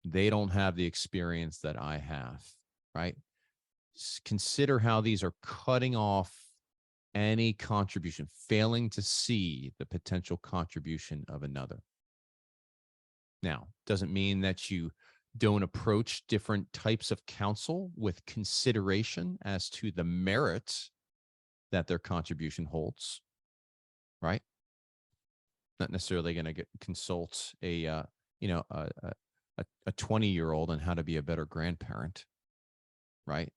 They don't have the experience that I have, right? Consider how these are cutting off any contribution, failing to see the potential contribution of another. Now, doesn't mean that you don't approach different types of counsel with consideration as to the merit that their contribution holds, right? Not necessarily going to consult a 20-year-old on how to be a better grandparent, right?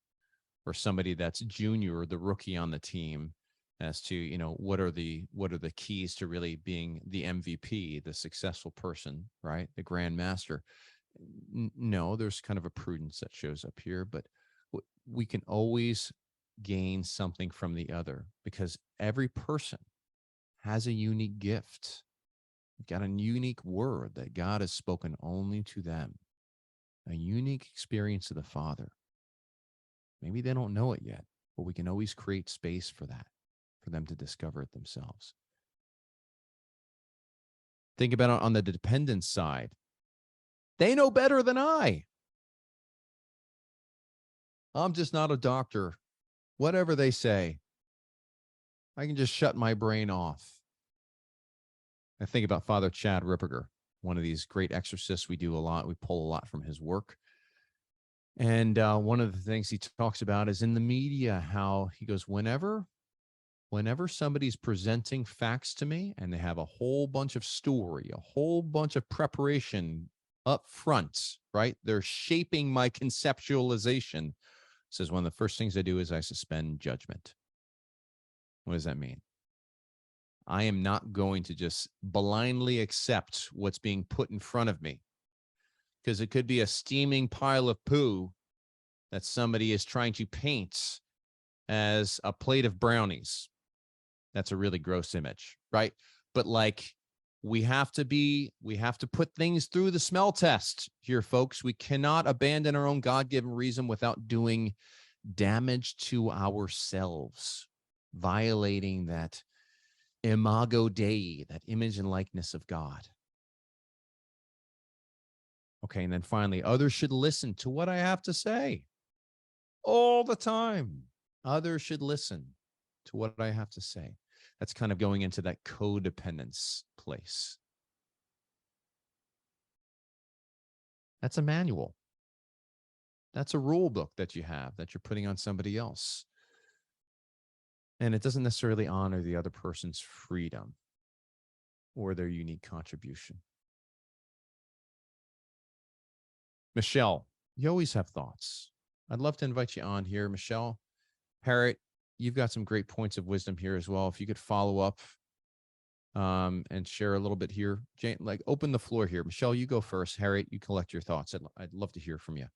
Or somebody that's junior, the rookie on the team, as to, what are the keys to really being the MVP, the successful person, right? The grandmaster. No, there's kind of a prudence that shows up here, but we can always gain something from the other because every person has a unique gift. They've got a unique word that God has spoken only to them, a unique experience of the Father. Maybe they don't know it yet, but we can always create space for that, for them to discover it themselves. Think about it on the dependent side. They know better than I. I'm just not a doctor. Whatever they say, I can just shut my brain off. I think about Father Chad Ripperger, one of these great exorcists we do a lot. We pull a lot from his work. And one of the things he talks about is in the media, how he goes, whenever somebody's presenting facts to me and they have a whole bunch of story, a whole bunch of preparation up front, right? They're shaping my conceptualization. Says one of the first things I do is I suspend judgment. What does that mean? I am not going to just blindly accept what's being put in front of me, because it could be a steaming pile of poo that somebody is trying to paint as a plate of brownies. That's a really gross image, right? But like, we have to put things through the smell test here, folks. We cannot abandon our own God-given reason without doing damage to ourselves, violating that imago Dei, that image and likeness of God. Okay, and then finally, others should listen to what I have to say all the time. Others should listen to what I have to say. That's kind of going into that codependence place. That's a manual. That's a rule book that you have that you're putting on somebody else. And it doesn't necessarily honor the other person's freedom or their unique contribution. Michelle, you always have thoughts. I'd love to invite you on here. Michelle, Harriet, you've got some great points of wisdom here as well. If you could follow up and share a little bit here. Jane, like, open the floor here. Michelle, you go first. Harriet, you collect your thoughts. I'd love to hear from you.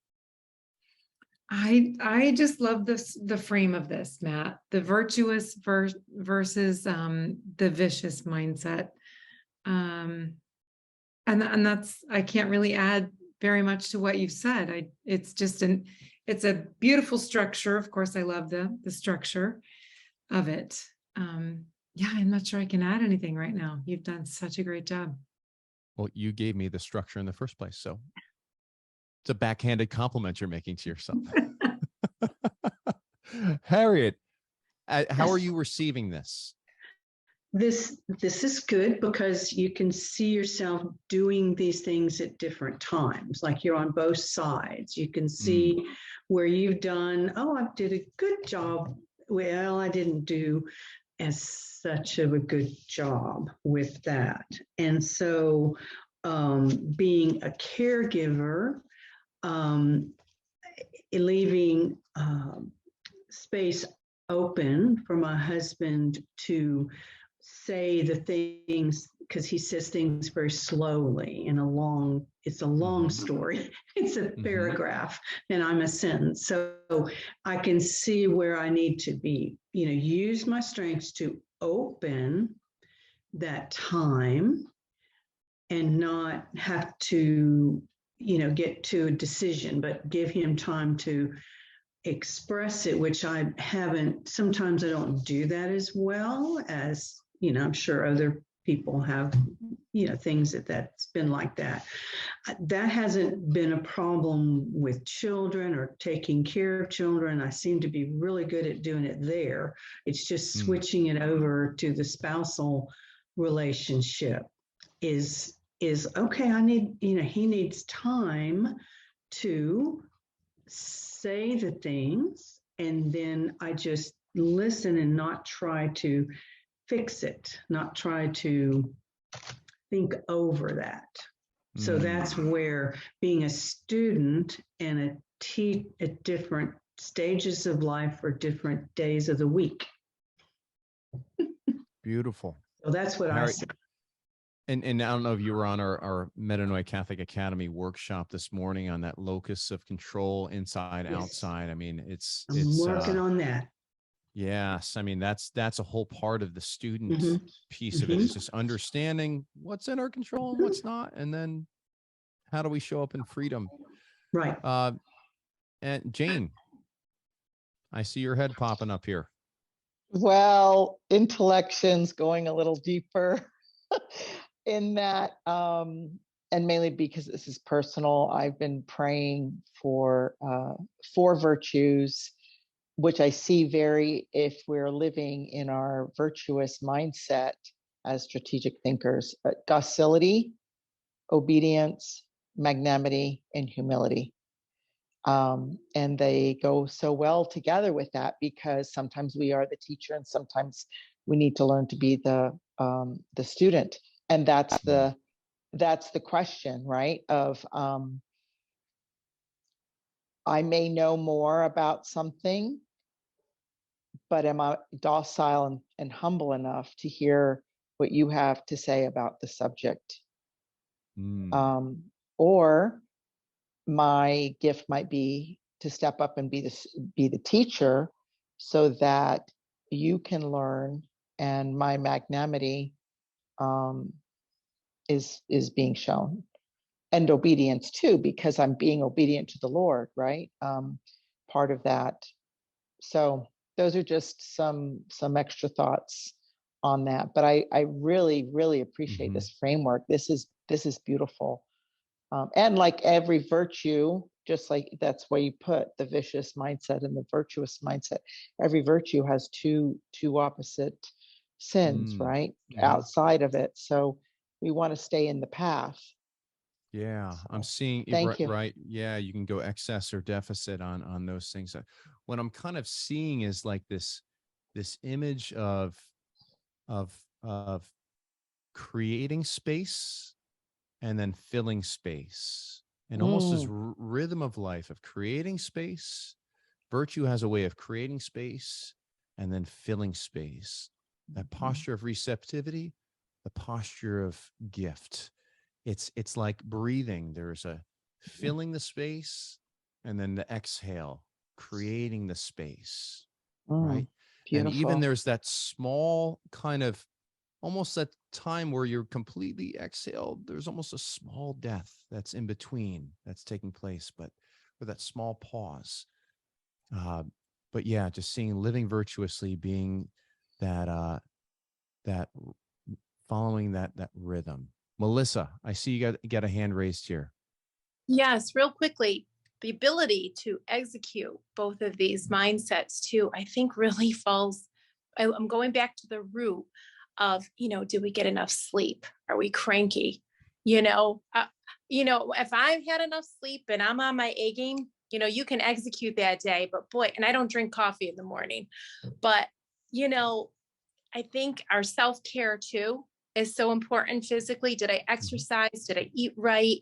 I just love the frame of this, Matt, the virtuous versus the vicious mindset. And that's, I can't really add very much to what you've said. It's a beautiful structure. Of course, I love the structure of it. Yeah, I'm not sure I can add anything right now. You've done such a great job. Well, you gave me the structure in the first place, so it's a backhanded compliment you're making to yourself. Harriet, how are you receiving this? This is good because you can see yourself doing these things at different times. Like, you're on both sides. You can see where you've done, oh, I did a good job. Well, I didn't do as such of a good job with that. And so being a caregiver, leaving space open for my husband to say the things, because he says things very slowly in it's a long story. It's a paragraph and I'm a sentence. So I can see where I need to be, use my strengths to open that time and not have to, get to a decision, but give him time to express it, which I haven't. Sometimes I don't do that as well as, I'm sure other people have, things that's been like that. That hasn't been a problem with children or taking care of children. I seem to be really good at doing it there. It's just switching it over to the spousal relationship is okay. I need, he needs time to say the things, and then I just listen and not try to fix it, not try to think over that. So that's where being a student and at different stages of life or different days of the week. Beautiful. So that's what I see. And I don't know if you were on our Metanoia Catholic Academy workshop this morning on that locus of control, inside, outside. I mean, I'm working on that. Yes. I mean, that's a whole part of the student Mhm. piece of it, is just understanding what's in our control and what's not. And then how do we show up in freedom? Right. And Jane, I see your head popping up here. Well, intellections going a little deeper in that, and mainly because this is personal, I've been praying for 4 virtues, which I see very, if we're living in our virtuous mindset as strategic thinkers, docility, obedience, magnanimity, and humility. And they go so well together with that, because sometimes we are the teacher and sometimes we need to learn to be the student. And that's the question, right? Of I may know more about something, but am I docile and humble enough to hear what you have to say about the subject? Or my gift might be to step up and be the teacher, so that you can learn, and my magnanimity is being shown, and obedience too, because I'm being obedient to the Lord, right? Part of that. So those are just some extra thoughts on that. But I really appreciate this framework. This is beautiful. And like every virtue, just like that's where you put the vicious mindset and the virtuous mindset. Every virtue has two opposite sins, right? Outside of it. So we want to stay in the path. Yeah, I'm So, seeing it. thank Right, you. right. Yeah, you can go excess or deficit on those things. What I'm kind of seeing is like this image of of of creating space and then filling space, and almost this rhythm of life of creating space. Virtue has a way of creating space and then filling space. That posture of receptivity, the posture of gift. It's like breathing. There's a filling the space and then the exhale, creating the space, right? And even Beautiful. there's that small kind of, almost that time where you're completely exhaled. There's almost a small death that's in between that's taking place, but for that small pause. But yeah, just seeing living virtuously, being that that following that rhythm. Melissa, I see you got a hand raised here. Yes, real quickly, the ability to execute both of these mindsets too, I think really falls. I'm going back to the root of, did we get enough sleep? Are we cranky? If I've had enough sleep and I'm on my A game, you can execute that day. But boy, and I don't drink coffee in the morning, but I think our self-care too is so important physically. Did I exercise? Did I eat right?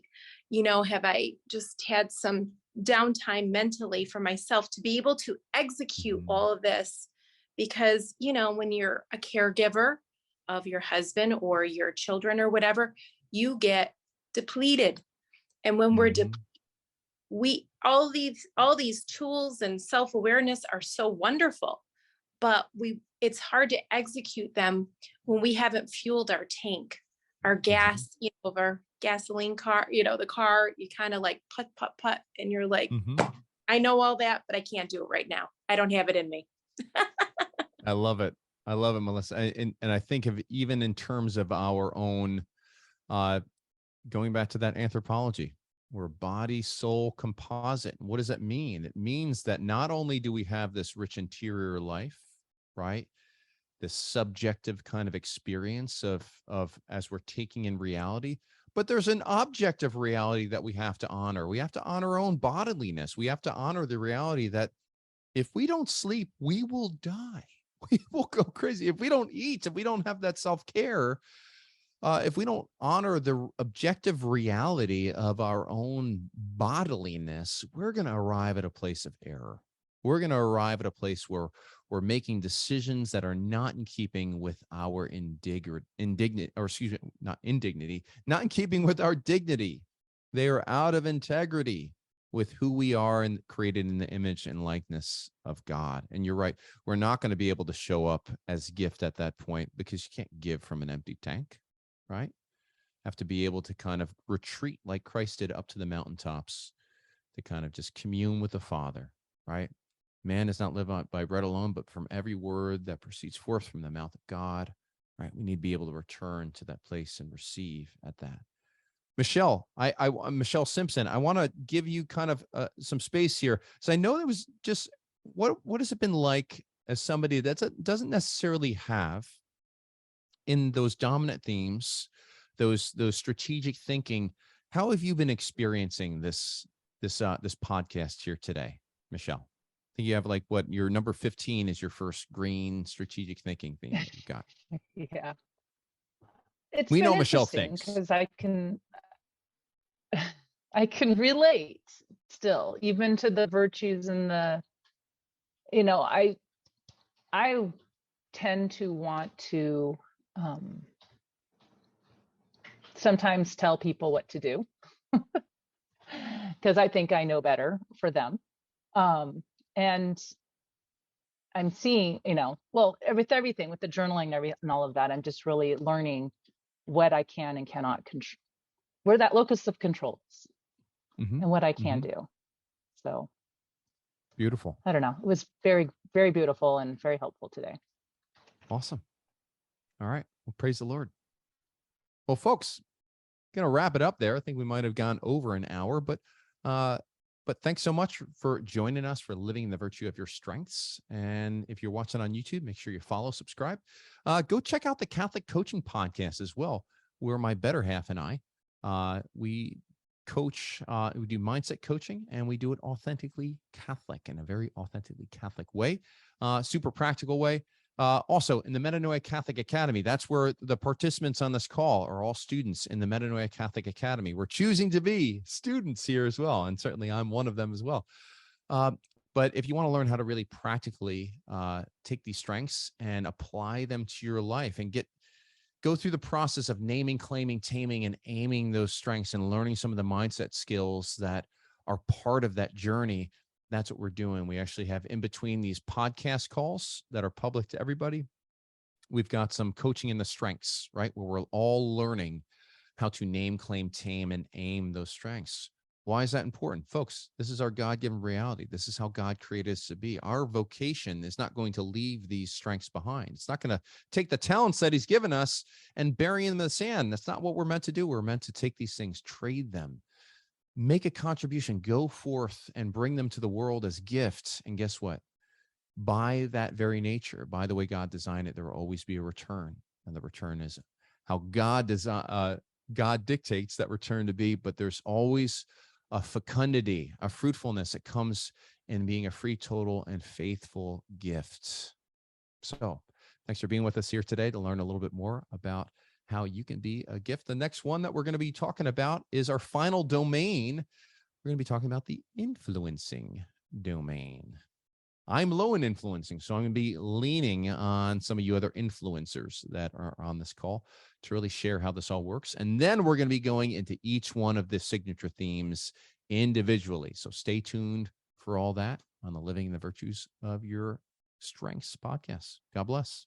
Have I just had some downtime mentally for myself to be able to execute all of this? Because, when you're a caregiver of your husband or your children or whatever, you get depleted. And when all these tools and self-awareness are so wonderful, but it's hard to execute them when we haven't fueled our tank, our gas, of our gasoline car, the car, you kind of like put, and you're like, I know all that, but I can't do it right now. I don't have it in me. I love it. I love it, Melissa. And I think of, even in terms of our own, going back to that anthropology, we're body, soul, composite. What does that mean? It means that not only do we have this rich interior life, right? This subjective kind of experience of as we're taking in reality, but there's an objective reality that we have to honor. We have to honor our own bodiliness. We have to honor the reality that if we don't sleep, we will die. We will go crazy. If we don't eat, if we don't have that self-care, if we don't honor the objective reality of our own bodiliness, we're going to arrive at a place of error. We're going to arrive at a place where we're making decisions that are not in keeping with our not in keeping with our dignity. They are out of integrity. with who we are and created in the image and likeness of God. And you're right. We're not going to be able to show up as gift at that point because you can't give from an empty tank, right? Have to be able to kind of retreat like Christ did up to the mountaintops to kind of just commune with the Father, right? Man does not live by bread alone, but from every word that proceeds forth from the mouth of God, right? We need to be able to return to that place and receive at that. Michelle, Michelle Simpson, I want to give you kind of some space here. So I know it was just, what has it been like as somebody that doesn't necessarily have in those dominant themes, those strategic thinking? How have you been experiencing this podcast here today, Michelle? I think you have like what your number 15 is your first green strategic thinking theme that you've got. Yeah. It's We been know Michelle interesting thinks. because I can relate still, even to the virtues and the, I tend to want to sometimes tell people what to do because I think I know better for them. And I'm seeing, with everything, with the journaling and all of that, I'm just really learning what I can and cannot control, where that locus of control is, and what I can do. So beautiful. I don't know. It was very, very beautiful and very helpful today. Awesome. All right. Well, praise the Lord. Well, folks, going to wrap it up there. I think we might have gone over an hour, but thanks so much for joining us for Living the Virtue of Your Strengths. And if you're watching on YouTube, make sure you follow, subscribe. Go check out the Catholic Coaching Podcast as well, where my better half and I, we coach, we do mindset coaching, and we do it authentically Catholic, in a very authentically Catholic way, super practical way. Also in the Metanoia Catholic Academy, that's where the participants on this call are all students in the Metanoia Catholic Academy. We're choosing to be students here as well. And certainly I'm one of them as well. But if you want to learn how to really practically take these strengths and apply them to your life and go through the process of naming, claiming, taming, and aiming those strengths and learning some of the mindset skills that are part of that journey, that's what we're doing. We actually have in between these podcast calls that are public to everybody, we've got some coaching in the strengths, right? Where we're all learning how to name, claim, tame, and aim those strengths. Why is that important? Folks, this is our God-given reality. This is how God created us to be. Our vocation is not going to leave these strengths behind. It's not going to take the talents that he's given us and bury them in the sand. That's not what we're meant to do. We're meant to take these things, trade them, make a contribution, go forth and bring them to the world as gifts. And guess what? By that very nature, by the way God designed it, there will always be a return. And the return is how God dictates that return to be, but there's always a fecundity, a fruitfulness that comes in being a free, total, and faithful gift. So thanks for being with us here today to learn a little bit more about how you can be a gift. The next one that we're going to be talking about is our final domain. We're going to be talking about the influencing domain. I'm low in influencing, so I'm going to be leaning on some of you other influencers that are on this call to really share how this all works. And then we're going to be going into each one of the signature themes individually. So stay tuned for all that on the Living the Virtues of Your Strengths podcast. God bless.